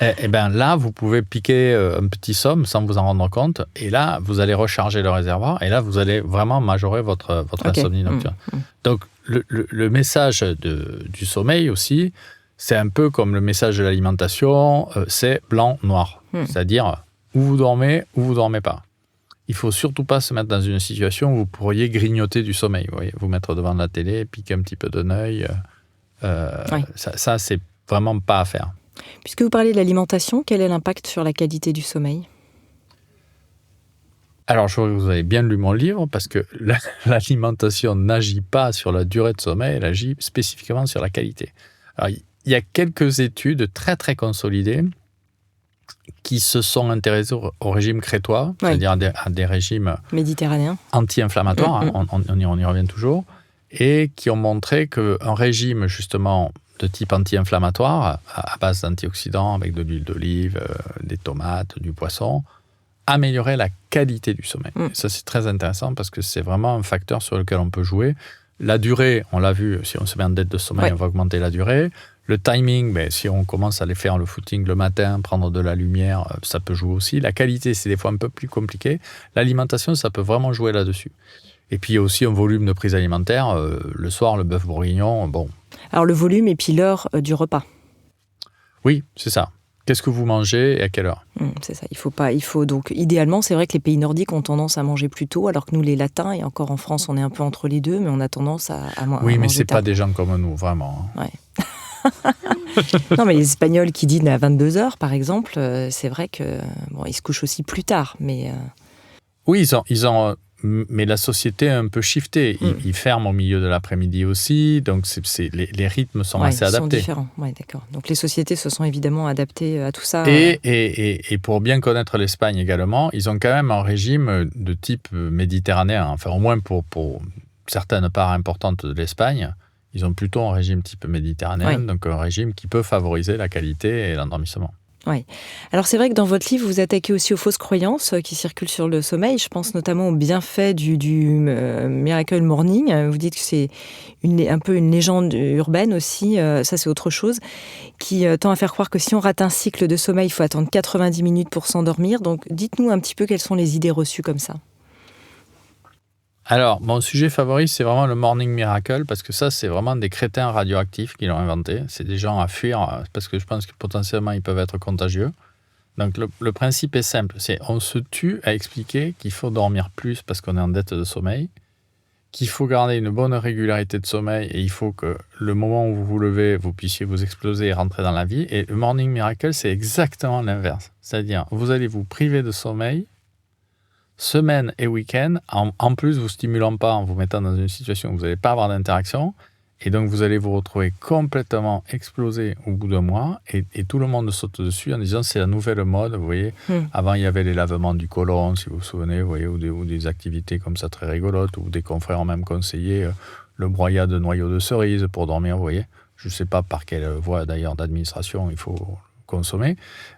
Et bien là, vous pouvez piquer un petit somme sans vous en rendre compte, et là, vous allez recharger le réservoir, et là, vous allez vraiment majorer votre insomnie nocturne. Donc, le message du sommeil aussi, c'est un peu comme le message de l'alimentation, c'est blanc-noir. C'est-à-dire, ou vous dormez pas. Il ne faut surtout pas se mettre dans une situation où vous pourriez grignoter du sommeil. Vous voyez, vous mettre devant la télé, piquer un petit peu d'un œil. Ça, c'est vraiment pas à faire. Puisque vous parlez de l'alimentation, quel est l'impact sur la qualité du sommeil ? Alors, je vois que vous avez bien lu mon livre, parce que l'alimentation n'agit pas sur la durée de sommeil, elle agit spécifiquement sur la qualité. Alors, il y a quelques études très très consolidées qui se sont intéressées au régime crétois, c'est-à-dire à des régimes méditerranéens anti-inflammatoires, on y revient toujours, et qui ont montré qu'un régime justement de type anti-inflammatoire, à base d'antioxydants, avec de l'huile d'olive, des tomates, du poisson, améliorait la qualité du sommeil. Et ça, c'est très intéressant parce que c'est vraiment un facteur sur lequel on peut jouer. La durée, on l'a vu, si on se met en dette de sommeil, on va augmenter la durée. Le timing, si on commence à aller faire le footing le matin, prendre de la lumière, ça peut jouer aussi. La qualité, c'est des fois un peu plus compliqué. L'alimentation, ça peut vraiment jouer là-dessus. Et puis, il y a aussi un volume de prise alimentaire. Le soir, le bœuf bourguignon, bon. Alors, le volume et puis l'heure du repas. Oui, c'est ça. Qu'est-ce que vous mangez et à quelle heure ? C'est ça. Il faut donc, idéalement, c'est vrai que les pays nordiques ont tendance à manger plus tôt, alors que nous, les latins, et encore en France, on est un peu entre les deux, mais on a tendance à manger Oui, mais c'est tard. pas des gens comme nous, vraiment. Ouais. Non, mais les Espagnols qui dînent à 22h, par exemple, c'est vrai que ils se couchent aussi plus tard. Mais oui, mais la société a un peu shifté. Ils ferment au milieu de l'après-midi aussi, donc les rythmes sont assez adaptés. Ils sont différents. Ouais, d'accord. Donc les sociétés se sont évidemment adaptées à tout ça. Et pour bien connaître l'Espagne également, ils ont quand même un régime de type méditerranéen. Enfin, au moins pour certaines parts importantes de l'Espagne, ils ont plutôt un régime type méditerranéen, donc un régime qui peut favoriser la qualité et l'endormissement. Oui. Alors c'est vrai que dans votre livre, vous attaquez aussi aux fausses croyances qui circulent sur le sommeil. Je pense notamment aux bienfaits du Miracle Morning. Vous dites que c'est un peu une légende urbaine aussi, ça c'est autre chose, qui tend à faire croire que si on rate un cycle de sommeil, il faut attendre 90 minutes pour s'endormir. Donc dites-nous un petit peu quelles sont les idées reçues comme ça. Alors, mon sujet favori, c'est vraiment le Morning Miracle, parce que ça, c'est vraiment des crétins radioactifs qui l'ont inventé. C'est des gens à fuir, parce que je pense que potentiellement, ils peuvent être contagieux. Donc, le principe est simple. C'est on se tue à expliquer qu'il faut dormir plus parce qu'on est en dette de sommeil, qu'il faut garder une bonne régularité de sommeil, et il faut que le moment où vous vous levez, vous puissiez vous exploser et rentrer dans la vie. Et le Morning Miracle, c'est exactement l'inverse. C'est-à-dire, vous allez vous priver de sommeil, semaine et week-end, en plus vous stimulant pas, en vous mettant dans une situation où vous n'allez pas avoir d'interaction, et donc vous allez vous retrouver complètement explosé au bout d'un mois, et tout le monde saute dessus en disant c'est la nouvelle mode, vous voyez. Avant il y avait les lavements du côlon, si vous vous souvenez, vous voyez, ou des activités comme ça très rigolotes, ou des confrères ont même conseillé le broyat de noyaux de cerise pour dormir, vous voyez. Je ne sais pas par quelle voie d'ailleurs d'administration il faut consommer,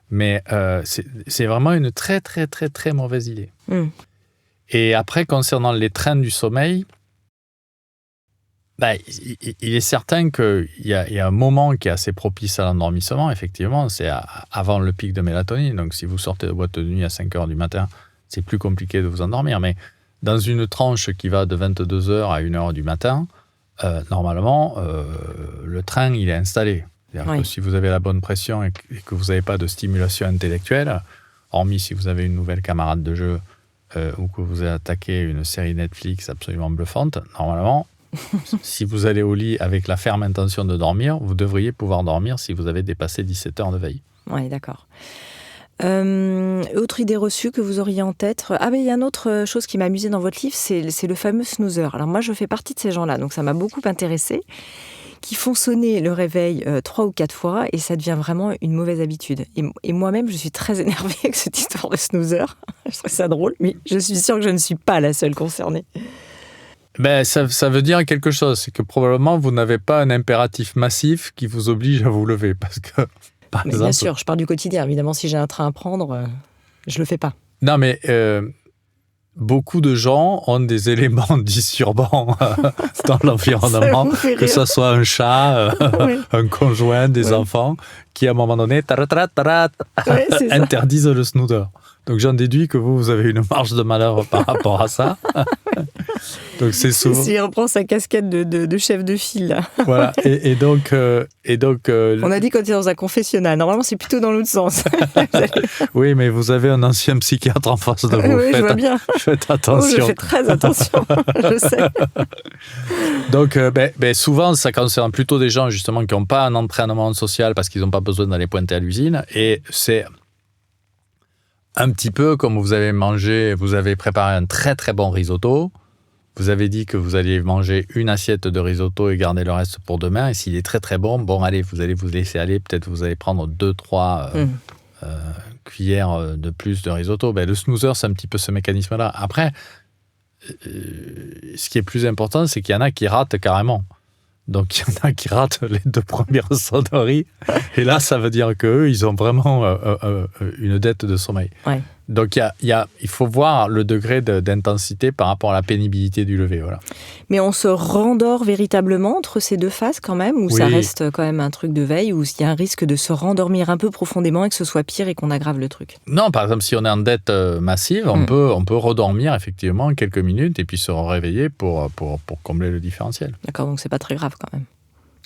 mais c'est vraiment une très très très très mauvaise idée. Et après, concernant les trains du sommeil, il est certain qu'il y a un moment qui est assez propice à l'endormissement, effectivement, c'est avant le pic de mélatonine. Donc si vous sortez de boîte de nuit à 5h du matin, c'est plus compliqué de vous endormir, mais dans une tranche qui va de 22h à 1h du matin, normalement, le train, il est installé. C'est-à-dire que si vous avez la bonne pression et que vous n'avez pas de stimulation intellectuelle, hormis si vous avez une nouvelle camarade de jeu ou que vous avez attaqué une série Netflix absolument bluffante, normalement, si vous allez au lit avec la ferme intention de dormir, vous devriez pouvoir dormir si vous avez dépassé 17 heures de veille. Oui, d'accord. Autre idée reçue que vous auriez en tête. Il y a une autre chose qui m'a amusée dans votre livre, c'est le fameux snoozer. Alors moi, je fais partie de ces gens-là, donc ça m'a beaucoup intéressée. qui font sonner le réveil 3 ou 4 fois et ça devient vraiment une mauvaise habitude. Et moi-même, je suis très énervée avec cette histoire de snoozer. Je trouve ça drôle, mais je suis sûre que je ne suis pas la seule concernée. Ben, ça veut dire quelque chose. C'est que probablement, vous n'avez pas un impératif massif qui vous oblige à vous lever. Parce que, par exemple... Bien sûr, je pars du quotidien. Évidemment, si j'ai un train à prendre, je le fais pas. Non, mais beaucoup de gens ont des éléments disturbants dans l'environnement, que ce soit un chat, un conjoint, des enfants, qui à un moment donné interdisent le snoozer. Donc j'en déduis que vous avez une marge de malheur par rapport à ça. Donc c'est souvent... S'il reprend sa casquette de chef de file. Là. Voilà, et donc... On a dit quand tu es dans un confessionnal. Normalement, c'est plutôt dans l'autre sens. Oui, mais vous avez un ancien psychiatre en face de vous. Oui, je vois bien. Faites attention. Je fais très attention, je sais. Donc, souvent, ça concerne plutôt des gens, justement, qui n'ont pas un entraînement social parce qu'ils n'ont pas besoin d'aller pointer à l'usine. Et c'est... un petit peu comme vous avez préparé un très très bon risotto, vous avez dit que vous alliez manger une assiette de risotto et garder le reste pour demain, et s'il est très très bon, allez, vous allez vous laisser aller, peut-être vous allez prendre 2-3 cuillères de plus de risotto. Le snoozer, c'est un petit peu ce mécanisme-là. Après, ce qui est plus important, c'est qu'il y en a qui ratent carrément. Donc, il y en a qui ratent les 2 premières sonneries. Et là, ça veut dire qu'eux, ils ont vraiment une dette de sommeil. Ouais. Donc, il faut voir le degré d'intensité par rapport à la pénibilité du lever. Voilà. Mais on se rendort véritablement entre ces 2 phases quand même, ou ça reste quand même un truc de veille, ou s'il y a un risque de se rendormir un peu profondément et que ce soit pire et qu'on aggrave le truc? Non, par exemple, si on est en dette massive, on peut redormir effectivement quelques minutes et puis se réveiller pour combler le différentiel. D'accord, donc c'est pas très grave quand même,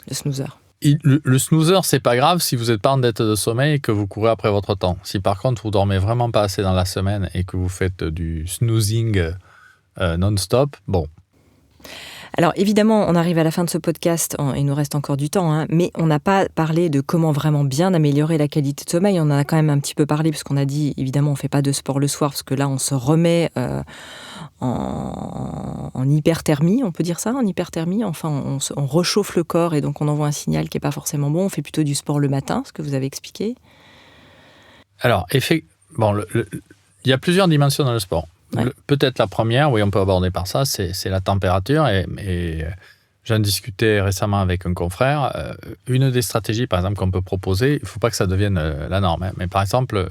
le snoozer. Le snoozer, c'est pas grave si vous n'êtes pas en dette de sommeil et que vous courez après votre temps. Si par contre vous dormez vraiment pas assez dans la semaine et que vous faites du snoozing non-stop, bon. Alors évidemment, on arrive à la fin de ce podcast, il nous reste encore du temps, mais on n'a pas parlé de comment vraiment bien améliorer la qualité de sommeil. On en a quand même un petit peu parlé, parce qu'on a dit, évidemment, on ne fait pas de sport le soir, parce que là, on se remet en hyperthermie, on peut dire ça, en hyperthermie. Enfin, on réchauffe le corps et donc on envoie un signal qui n'est pas forcément bon. On fait plutôt du sport le matin, ce que vous avez expliqué. Alors, il y a plusieurs dimensions dans le sport. Ouais. Peut-être la première, oui, on peut aborder par ça, c'est la température. Et j'en discutais récemment avec un confrère. Une des stratégies, par exemple, qu'on peut proposer, il ne faut pas que ça devienne la norme. Mais par exemple,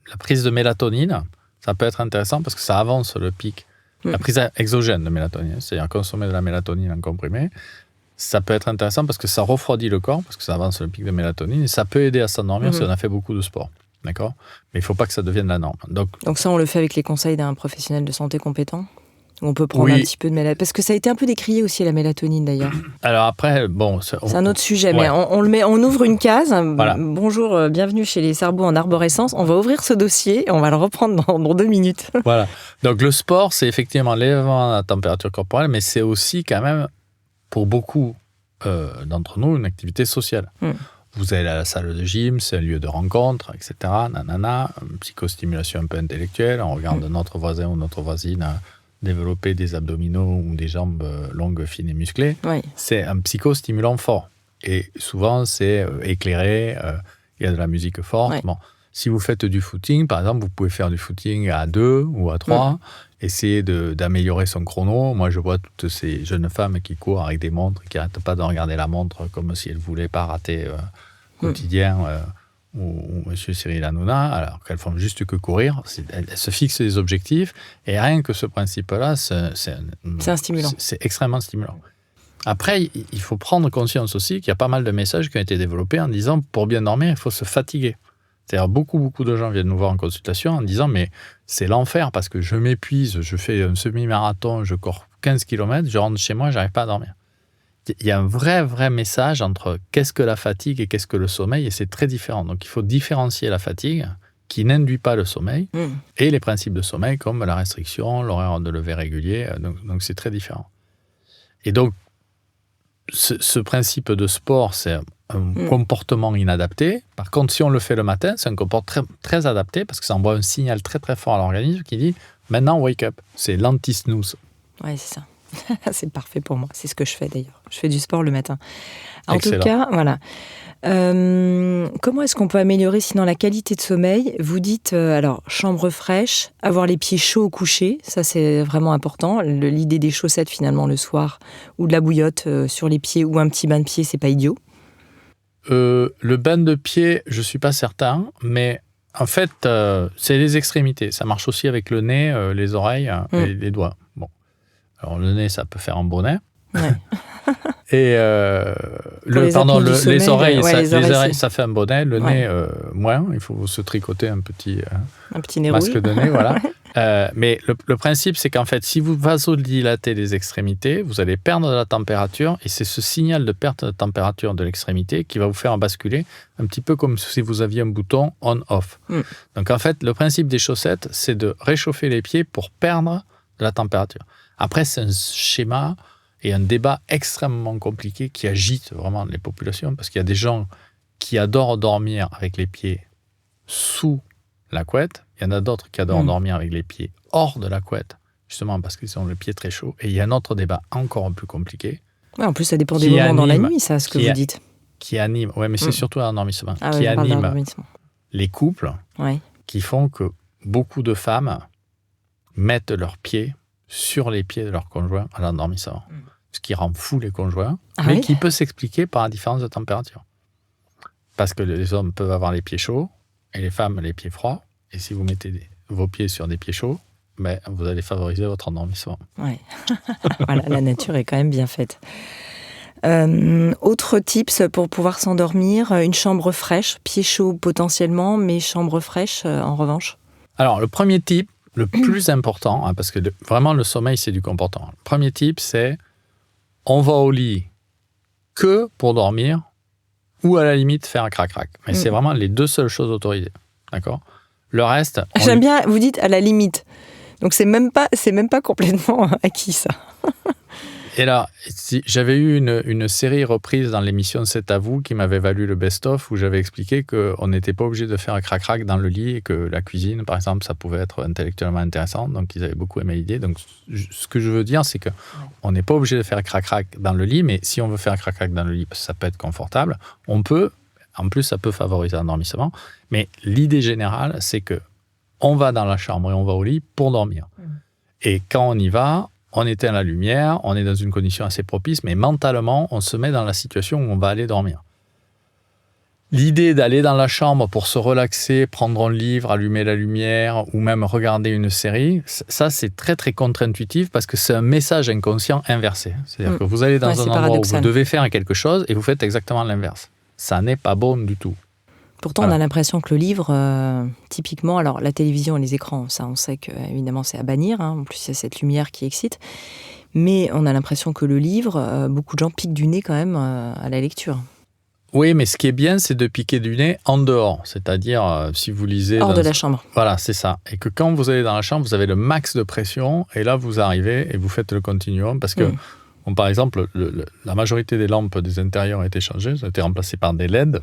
la prise de mélatonine, ça peut être intéressant parce que ça avance le pic. La prise exogène de mélatonine, c'est-à-dire consommer de la mélatonine en comprimé, ça peut être intéressant parce que ça refroidit le corps, parce que ça avance le pic de mélatonine, et ça peut aider à s'endormir si on a fait beaucoup de sport. D'accord ? Mais il ne faut pas que ça devienne la norme. Donc ça, on le fait avec les conseils d'un professionnel de santé compétent ? On peut prendre un petit peu de mélatonine. Parce que ça a été un peu décrié aussi, la mélatonine, d'ailleurs. Alors après, c'est un autre sujet, mais on ouvre une case. Voilà. Bonjour, bienvenue chez les cerveaux en arborescence. On va ouvrir ce dossier et on va le reprendre dans 2 minutes. Voilà. Donc le sport, c'est effectivement l'élèvement de la température corporelle, mais c'est aussi quand même, pour beaucoup d'entre nous, une activité sociale. Vous allez à la salle de gym, c'est un lieu de rencontre, etc. Une psychostimulation un peu intellectuelle. On regarde notre voisin ou notre voisine développer des abdominaux ou des jambes longues, fines et musclées. Oui. C'est un psychostimulant fort. Et souvent, c'est éclairé, il y a de la musique forte. Oui. Bon. Si vous faites du footing, par exemple, vous pouvez faire du footing à 2 ou à 3, essayer d'améliorer son chrono. Moi, je vois toutes ces jeunes femmes qui courent avec des montres, qui n'arrêtent pas de regarder la montre comme si elles ne voulaient pas rater quotidien ou M. Cyril Hanouna, alors qu'elles font juste que courir. Elles se fixent des objectifs, et rien que ce principe-là, c'est un stimulant. C'est extrêmement stimulant. Après, il faut prendre conscience aussi qu'il y a pas mal de messages qui ont été développés en disant, pour bien dormir, il faut se fatiguer. C'est-à-dire, beaucoup de gens viennent nous voir en consultation en disant, mais c'est l'enfer parce que je m'épuise, je fais un semi-marathon, je cours 15 km, je rentre chez moi, je n'arrive pas à dormir. Il y a un vrai message entre qu'est-ce que la fatigue et qu'est-ce que le sommeil, et c'est très différent. Donc, il faut différencier la fatigue, qui n'induit pas le sommeil, et les principes de sommeil, comme la restriction, l'horaire de lever régulier. Donc c'est très différent. Et donc, ce principe de sport, c'est un comportement inadapté. Par contre, si on le fait le matin, c'est un comportement très adapté, parce que ça envoie un signal très fort à l'organisme qui dit « maintenant, wake up ». C'est l'anti-snooze. Oui, c'est ça. C'est parfait pour moi. C'est ce que je fais d'ailleurs. Je fais du sport le matin. En Excellent. tout cas, voilà. Comment est-ce qu'on peut améliorer sinon la qualité de sommeil ? Vous dites, alors, chambre fraîche, avoir les pieds chauds au coucher, ça c'est vraiment important. L'idée des chaussettes finalement le soir, ou de la bouillotte sur les pieds, ou un petit bain de pieds, c'est pas idiot. Le bain de pied, je ne suis pas certain, mais en fait, c'est les extrémités. Ça marche aussi avec le nez, les oreilles et les doigts. Bon. Alors le nez, ça peut faire un bonnet. Ouais. Et les oreilles, les oreilles, ça fait un bonnet. Le nez, moins. Il faut se tricoter un petit nez masque rouille. de nez, voilà. Mais le principe, c'est qu'en fait, si vous vasodilatez les extrémités, vous allez perdre de la température et c'est ce signal de perte de température de l'extrémité qui va vous faire basculer un petit peu comme si vous aviez un bouton on-off. Donc en fait, le principe des chaussettes, c'est de réchauffer les pieds pour perdre de la température. Après, c'est un schéma et un débat extrêmement compliqué qui agite vraiment les populations parce qu'il y a des gens qui adorent dormir avec les pieds sous la couette. Il y en a d'autres qui adorent dormir avec les pieds hors de la couette, justement parce qu'ils ont le pied très chaud. Et il y a un autre débat encore plus compliqué. Ouais, en plus, ça dépend des moments dans la nuit, ça, ce que vous dites. Qui anime, mais c'est surtout l'endormissement, qui anime les couples qui font que beaucoup de femmes mettent leurs pieds sur les pieds de leur conjoint à l'endormissement. Ce qui rend fou les conjoints, mais qui peut s'expliquer par la différence de température. Parce que les hommes peuvent avoir les pieds chauds et les femmes les pieds froids. Et si vous mettez vos pieds sur des pieds chauds, vous allez favoriser votre endormissement. Ouais. Voilà, la nature est quand même bien faite. Autre tips pour pouvoir s'endormir, une chambre fraîche, pieds chauds potentiellement, mais chambre fraîche en revanche. Alors, le premier type, le plus important, parce que vraiment le sommeil, c'est du comportement. Le premier type, c'est on va au lit que pour dormir ou à la limite faire un crac-crac. Mais c'est vraiment les deux seules choses autorisées. D'accord ? Le reste... J'aime bien, vous dites à la limite. Donc c'est même pas complètement acquis, ça. Et là, j'avais eu une série reprise dans l'émission C'est à vous qui m'avait valu le best-of où j'avais expliqué qu'on n'était pas obligé de faire un crac-crac dans le lit et que la cuisine, par exemple, ça pouvait être intellectuellement intéressant. Donc, ils avaient beaucoup aimé l'idée. Donc, ce que je veux dire, c'est qu'on n'est pas obligé de faire un crac-crac dans le lit, mais si on veut faire un crac-crac dans le lit, parce que ça peut être confortable, on peut. En plus, ça peut favoriser l'endormissement. Mais l'idée générale, c'est qu'on va dans la chambre et on va au lit pour dormir. Et quand on y va, on éteint la lumière, on est dans une condition assez propice, mais mentalement, on se met dans la situation où on va aller dormir. L'idée d'aller dans la chambre pour se relaxer, prendre un livre, allumer la lumière ou même regarder une série, ça, c'est très, très contre-intuitif parce que c'est un message inconscient inversé. C'est-à-dire que vous allez dans un endroit où vous devez faire quelque chose et vous faites exactement l'inverse. Ça n'est pas bon du tout. Pourtant, on a l'impression que le livre, typiquement, alors la télévision et les écrans, ça on sait que évidemment c'est à bannir, en plus il y a cette lumière qui excite, mais on a l'impression que le livre, beaucoup de gens piquent du nez quand même à la lecture. Oui, mais ce qui est bien, c'est de piquer du nez en dehors, c'est-à-dire si vous lisez... Hors de la chambre. Voilà, c'est ça. Et que quand vous allez dans la chambre, vous avez le max de pression, et là vous arrivez et vous faites le continuum, parce que, par exemple, la majorité des lampes des intérieurs ont été changées, elles ont été remplacées par des LED.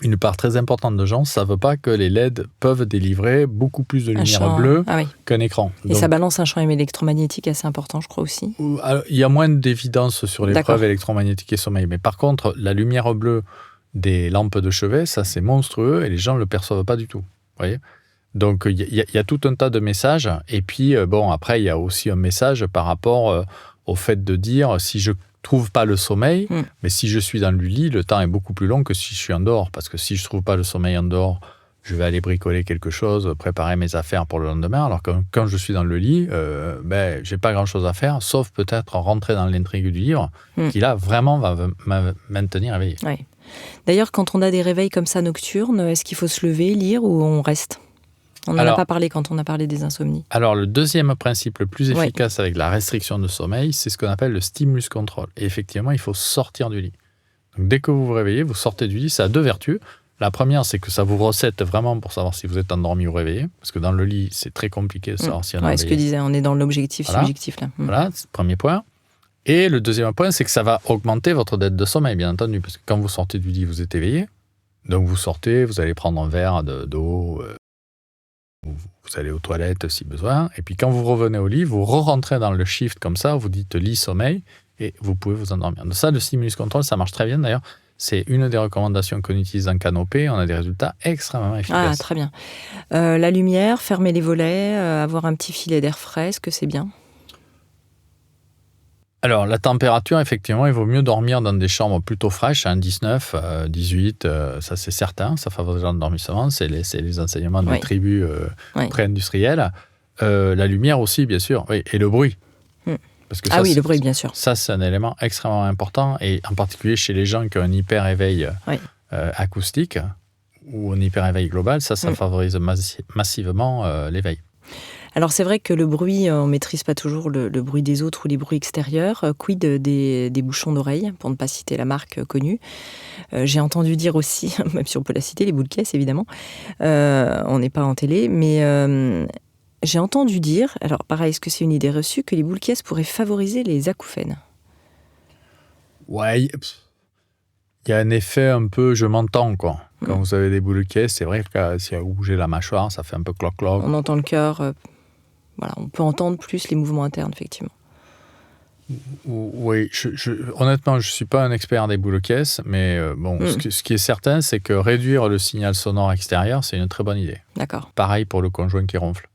Une part très importante de gens ne savent pas que les LED peuvent délivrer beaucoup plus de lumière bleue qu'un écran. Et ça balance un champ électromagnétique assez important, je crois aussi. Il y a moins d'évidence sur les preuves électromagnétiques et sommeil. Mais par contre, la lumière bleue des lampes de chevet, ça c'est monstrueux et les gens ne le perçoivent pas du tout. Voyez ? Donc il y a tout un tas de messages. Et puis, après, il y a aussi un message par rapport au fait de dire si je trouve pas le sommeil, mais si je suis dans le lit, le temps est beaucoup plus long que si je suis en dehors. Parce que si je trouve pas le sommeil en dehors, je vais aller bricoler quelque chose, préparer mes affaires pour le lendemain. Alors que quand je suis dans le lit, j'ai pas grand-chose à faire, sauf peut-être rentrer dans l'intrigue du livre, qui là, vraiment va me maintenir éveillé. Ouais. D'ailleurs, quand on a des réveils comme ça nocturnes, est-ce qu'il faut se lever, lire ou on reste ? On n'en a pas parlé quand on a parlé des insomnies. Alors, le deuxième principe le plus efficace avec la restriction de sommeil, c'est ce qu'on appelle le stimulus control. Et effectivement, il faut sortir du lit. Donc, dès que vous vous réveillez, vous sortez du lit. Ça a deux vertus. La première, c'est que ça vous recette vraiment pour savoir si vous êtes endormi ou réveillé. Parce que dans le lit, c'est très compliqué de savoir si on est réveillé. Ce que disait, on est dans l'objectif subjectif. Là. Voilà, c'est le premier point. Et le deuxième point, c'est que ça va augmenter votre dette de sommeil, bien entendu. Parce que quand vous sortez du lit, vous êtes éveillé. Donc, vous sortez, vous allez prendre un verre d'eau, Vous allez aux toilettes si besoin. Et puis quand vous revenez au lit, vous re-rentrez dans le shift comme ça, vous dites lit-sommeil et vous pouvez vous endormir. Donc ça, le stimulus control, ça marche très bien d'ailleurs. C'est une des recommandations qu'on utilise en canopé. On a des résultats extrêmement efficaces. Ah, très bien. La lumière, fermer les volets, avoir un petit filet d'air frais, est-ce que c'est bien ? Alors, la température, effectivement, il vaut mieux dormir dans des chambres plutôt fraîches, 19, 18, ça c'est certain, ça favorise l'endormissement, c'est les enseignements des tribus pré-industrielles. La lumière aussi, bien sûr, oui, et le bruit. Parce que ça, le bruit, bien sûr. Ça, c'est un élément extrêmement important, et en particulier chez les gens qui ont un hyper-éveil acoustique ou un hyper-éveil global, ça favorise massivement l'éveil. Alors c'est vrai que le bruit, on ne maîtrise pas toujours le bruit des autres ou les bruits extérieurs. Quid des bouchons d'oreilles, pour ne pas citer la marque connue. J'ai entendu dire aussi, même si on peut la citer, les boules caisses évidemment, on n'est pas en télé, mais j'ai entendu dire, alors pareil, est-ce que c'est une idée reçue, que les boules caisses pourraient favoriser les acouphènes ? Ouais, il y a un effet un peu je m'entends quoi. Quand vous avez des boules caisses, c'est vrai que si vous bougez la mâchoire, ça fait un peu cloc-cloc. On entend le cœur... Voilà, on peut entendre plus les mouvements internes, effectivement. Oui, honnêtement, je ne suis pas un expert des boules caisses, mais ce qui est certain, c'est que réduire le signal sonore extérieur, c'est une très bonne idée. D'accord. Pareil pour le conjoint qui ronfle.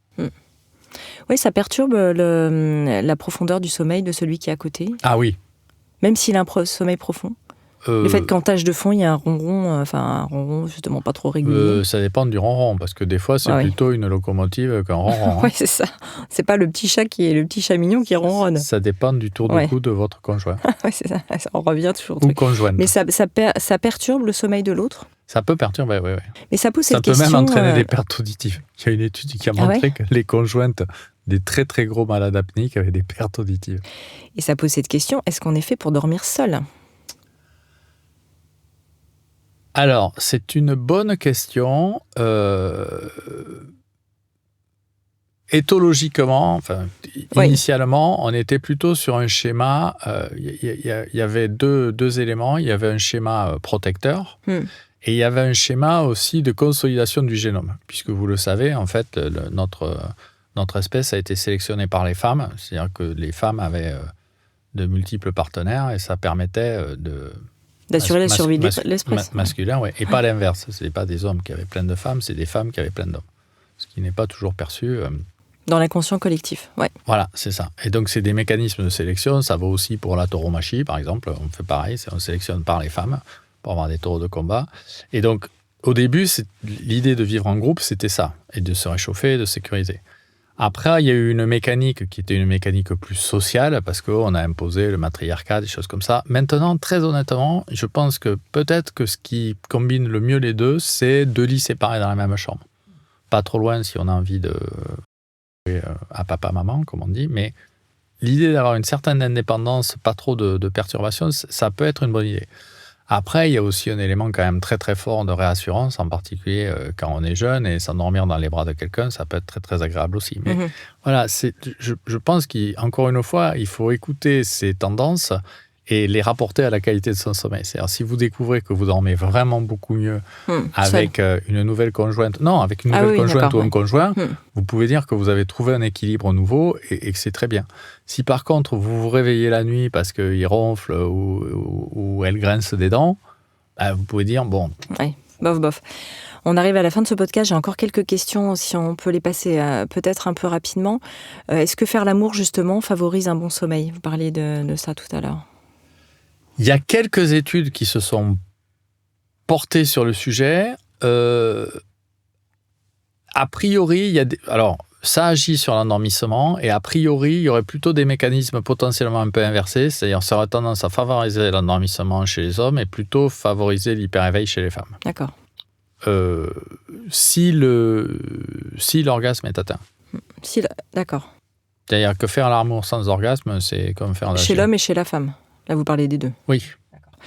Oui, ça perturbe la profondeur du sommeil de celui qui est à côté. Ah oui. Même s'il a un sommeil profond. Le fait qu'en tâche de fond, il y a un ronron justement pas trop régulier. Ça dépend du ronron, parce que des fois, c'est plutôt une locomotive qu'un ronron. Oui, c'est ça. C'est pas le petit chat mignon qui ronronne. Ça dépend du tour de cou de votre conjoint. Oui, c'est ça. On revient toujours au truc. Ou conjointe. Mais ça perturbe le sommeil de l'autre ? Ça peut perturber, oui. Mais ça pose cette question... Ça peut même entraîner des pertes auditives. Il y a une étude qui a montré que les conjointes des très très gros malades apniques avaient des pertes auditives. Et ça pose cette question, est-ce qu'on est fait pour dormir seul ? Alors, c'est une bonne question. Éthologiquement, initialement, on était plutôt sur un schéma. Il y avait deux éléments. Il y avait un schéma protecteur et il y avait un schéma aussi de consolidation du génome. Puisque vous le savez, en fait, notre espèce a été sélectionnée par les femmes. C'est-à-dire que les femmes avaient de multiples partenaires et ça permettait d'assurer la survie de l'espèce. Masculin, oui. Et pas l'inverse. Ce n'est pas des hommes qui avaient plein de femmes, c'est des femmes qui avaient plein d'hommes. Ce qui n'est pas toujours perçu. Dans l'inconscient collectif, oui. Voilà, c'est ça. Et donc, c'est des mécanismes de sélection. Ça vaut aussi pour la tauromachie, par exemple. On fait pareil, on sélectionne par les femmes pour avoir des taureaux de combat. Et donc, au début, l'idée de vivre en groupe, c'était ça. Et de se réchauffer, de sécuriser. Après, il y a eu une mécanique qui était une mécanique plus sociale parce qu'on a imposé le matriarcat, des choses comme ça. Maintenant, très honnêtement, je pense que peut-être que ce qui combine le mieux les deux, c'est 2 lits séparés dans la même chambre. Pas trop loin si on a envie de à papa-maman, comme on dit, mais l'idée d'avoir une certaine indépendance, pas trop de perturbations, ça peut être une bonne idée. Après, il y a aussi un élément quand même très très fort de réassurance, en particulier quand on est jeune et s'endormir dans les bras de quelqu'un, ça peut être très très agréable aussi. Mais voilà, je pense qu'encore une fois, il faut écouter ces tendances et les rapporter à la qualité de son sommeil. C'est-à-dire, si vous découvrez que vous dormez vraiment beaucoup mieux avec une nouvelle conjointe, avec une nouvelle conjointe ou un conjoint, vous pouvez dire que vous avez trouvé un équilibre nouveau et que c'est très bien. Si par contre, vous vous réveillez la nuit parce qu'il ronfle ou elle grince des dents, vous pouvez dire, bon... Oui, bof. On arrive à la fin de ce podcast, j'ai encore quelques questions, si on peut les passer peut-être un peu rapidement. Est-ce que faire l'amour, justement, favorise un bon sommeil ? Vous parliez de ça tout à l'heure. Il y a quelques études qui se sont portées sur le sujet. A priori, alors, ça agit sur l'endormissement et a priori, il y aurait plutôt des mécanismes potentiellement un peu inversés, c'est-à-dire ça aurait tendance à favoriser l'endormissement chez les hommes et plutôt favoriser l'hyper-éveil chez les femmes. D'accord. Si l'orgasme est atteint. D'accord. C'est-à-dire que faire l'amour sans orgasme, c'est comme faire la Chez l'homme et chez la femme. Là, vous parlez des deux. Oui. D'accord.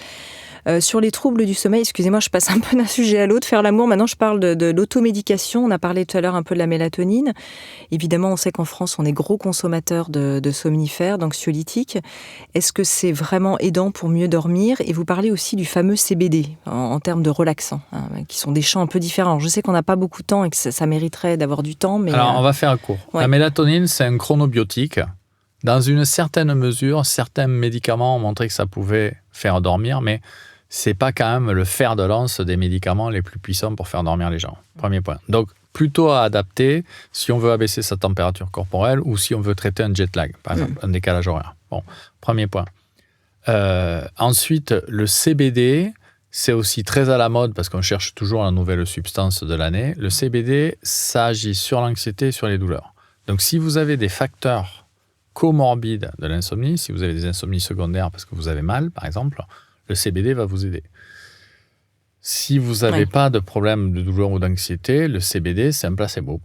Sur les troubles du sommeil, excusez-moi, je passe un peu d'un sujet à l'autre. Faire l'amour, maintenant je parle de l'automédication. On a parlé tout à l'heure un peu de la mélatonine. Évidemment, on sait qu'en France, on est gros consommateurs de somnifères, d'anxiolytiques. Est-ce que c'est vraiment aidant pour mieux dormir ? Et vous parlez aussi du fameux CBD, en termes de relaxants, qui sont des champs un peu différents. Je sais qu'on n'a pas beaucoup de temps et que ça mériterait d'avoir du temps. Mais alors, on va faire un court. Ouais. La mélatonine, c'est un chronobiotique. Dans une certaine mesure, certains médicaments ont montré que ça pouvait faire dormir, mais c'est pas quand même le fer de lance des médicaments les plus puissants pour faire dormir les gens. Premier point. Donc, plutôt à adapter si on veut abaisser sa température corporelle ou si on veut traiter un jet lag, par exemple, un décalage horaire. Bon, premier point. Ensuite, le CBD, c'est aussi très à la mode parce qu'on cherche toujours la nouvelle substance de l'année. Le CBD, ça agit sur l'anxiété et sur les douleurs. Donc, si vous avez des facteurs comorbides de l'insomnie, si vous avez des insomnies secondaires parce que vous avez mal, par exemple, le CBD va vous aider. Si vous n'avez pas de problème de douleur ou d'anxiété, le CBD, c'est un placebo.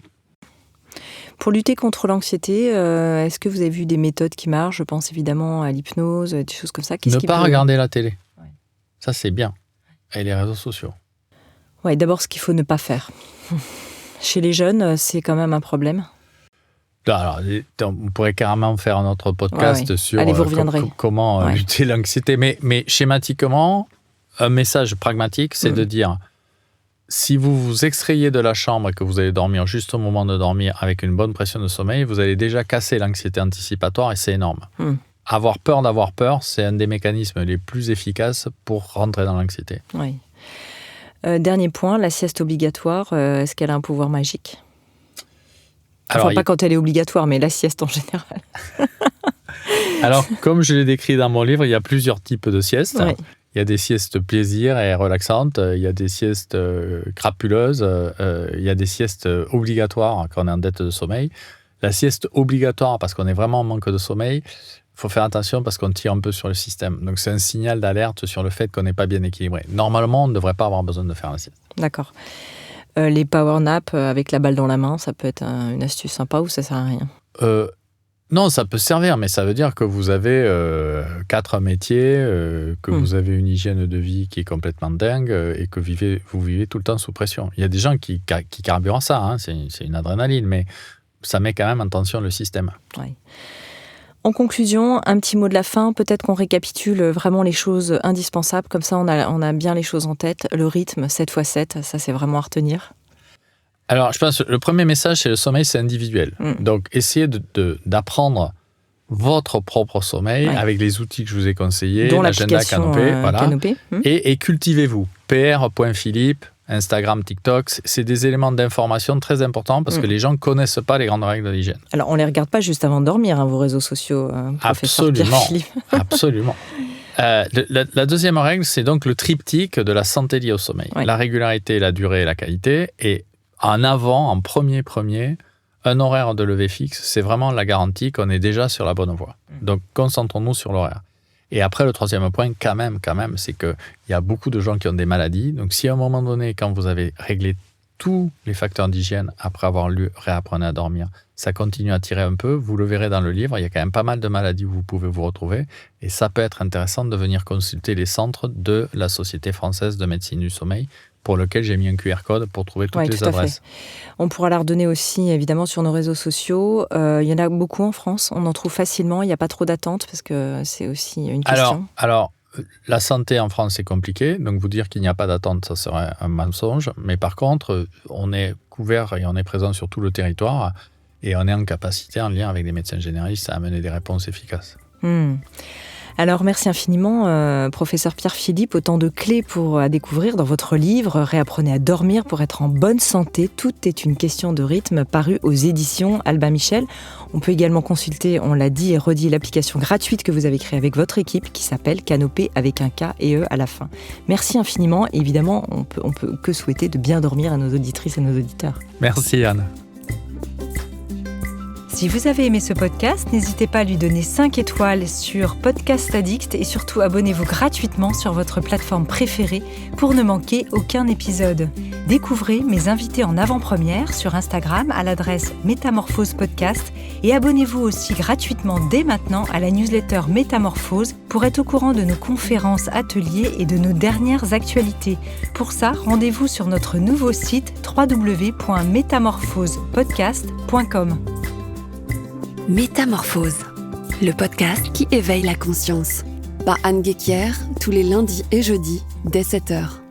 Pour lutter contre l'anxiété, est-ce que vous avez vu des méthodes qui marchent ? Je pense évidemment à l'hypnose, des choses comme ça. Ne pas regarder la télé. Ouais. Ça, c'est bien. Et les réseaux sociaux. Oui, d'abord, ce qu'il faut ne pas faire. Chez les jeunes, c'est quand même un problème. Alors, on pourrait carrément faire un autre podcast sur comment lutter l'anxiété. Mais schématiquement, un message pragmatique, c'est de dire, si vous vous extrayez de la chambre et que vous allez dormir juste au moment de dormir avec une bonne pression de sommeil, vous allez déjà casser l'anxiété anticipatoire et c'est énorme. Avoir peur d'avoir peur, c'est un des mécanismes les plus efficaces pour rentrer dans l'anxiété. Oui. Dernier point, la sieste obligatoire, est-ce qu'elle a un pouvoir magique ? Enfin, pas quand elle est obligatoire, mais la sieste en général. Alors, comme je l'ai décrit dans mon livre, il y a plusieurs types de siestes. Oui. Il y a des siestes plaisir et relaxantes, il y a des siestes crapuleuses, il y a des siestes obligatoires quand on est en dette de sommeil. La sieste obligatoire, parce qu'on est vraiment en manque de sommeil, il faut faire attention parce qu'on tire un peu sur le système. Donc, c'est un signal d'alerte sur le fait qu'on n'est pas bien équilibré. Normalement, on ne devrait pas avoir besoin de faire la sieste. D'accord. Les power naps avec la balle dans la main, ça peut être une astuce sympa ou ça sert à rien ? Non, ça peut servir, mais ça veut dire que vous avez 4 métiers, que vous avez une hygiène de vie qui est complètement dingue et que vous vivez tout le temps sous pression. Il y a des gens qui carburent à ça, hein, c'est une adrénaline, mais ça met quand même en tension le système. Oui. En conclusion, un petit mot de la fin, peut-être qu'on récapitule vraiment les choses indispensables, comme ça on a bien les choses en tête. Le rythme, 7x7, ça c'est vraiment à retenir. Alors, je pense que le premier message, c'est le sommeil, c'est individuel. Donc, essayez d'apprendre votre propre sommeil avec les outils que je vous ai conseillés, dont l'agenda Canopé, Canopé. Et cultivez-vous. pr.philippe, Instagram, TikTok, c'est des éléments d'information très importants parce que les gens ne connaissent pas les grandes règles de l'hygiène. Alors, on ne les regarde pas juste avant de dormir, vos réseaux sociaux, professeur Pierre-Philippe. Absolument. La deuxième règle, c'est donc le triptyque de la santé liée au sommeil. Oui. La régularité, la durée et la qualité. Et en premier, un horaire de lever fixe, c'est vraiment la garantie qu'on est déjà sur la bonne voie. Donc, concentrons-nous sur l'horaire. Et après, le troisième point, quand même, c'est qu'il y a beaucoup de gens qui ont des maladies. Donc, si à un moment donné, quand vous avez réglé tous les facteurs d'hygiène, après avoir lu « Réapprenez à dormir », ça continue à tirer un peu. Vous le verrez dans le livre, il y a quand même pas mal de maladies où vous pouvez vous retrouver. Et ça peut être intéressant de venir consulter les centres de la Société française de médecine du sommeil, pour lequel j'ai mis un QR code pour trouver toutes les adresses. On pourra la redonner aussi, évidemment, sur nos réseaux sociaux. Il y en a beaucoup en France. On en trouve facilement. Il n'y a pas trop d'attente parce que c'est aussi une question. Alors, la santé en France, c'est compliqué. Donc, vous dire qu'il n'y a pas d'attente, ça serait un mensonge. Mais par contre, on est couvert et on est présent sur tout le territoire. Et on est en capacité, en lien avec des médecins généralistes, à amener des réponses efficaces. Alors, merci infiniment, professeur Pierre-Philippe. Autant de clés à découvrir dans votre livre « Réapprenez à dormir pour être en bonne santé. Tout est une question de rythme » paru aux éditions Albin Michel. On peut également consulter, on l'a dit et redit, l'application gratuite que vous avez créée avec votre équipe qui s'appelle Canopé avec un K et E à la fin. Merci infiniment. Et évidemment, on peut que souhaiter de bien dormir à nos auditrices et nos auditeurs. Merci Anne. Si vous avez aimé ce podcast, n'hésitez pas à lui donner 5 étoiles sur Podcast Addict et surtout abonnez-vous gratuitement sur votre plateforme préférée pour ne manquer aucun épisode. Découvrez mes invités en avant-première sur Instagram à l'adresse Métamorphose Podcast et abonnez-vous aussi gratuitement dès maintenant à la newsletter Métamorphose pour être au courant de nos conférences, ateliers et de nos dernières actualités. Pour ça, rendez-vous sur notre nouveau site www.métamorphosepodcast.com. Métamorphose, le podcast qui éveille la conscience. Par Anne Guéquière, tous les lundis et jeudis, dès 7h.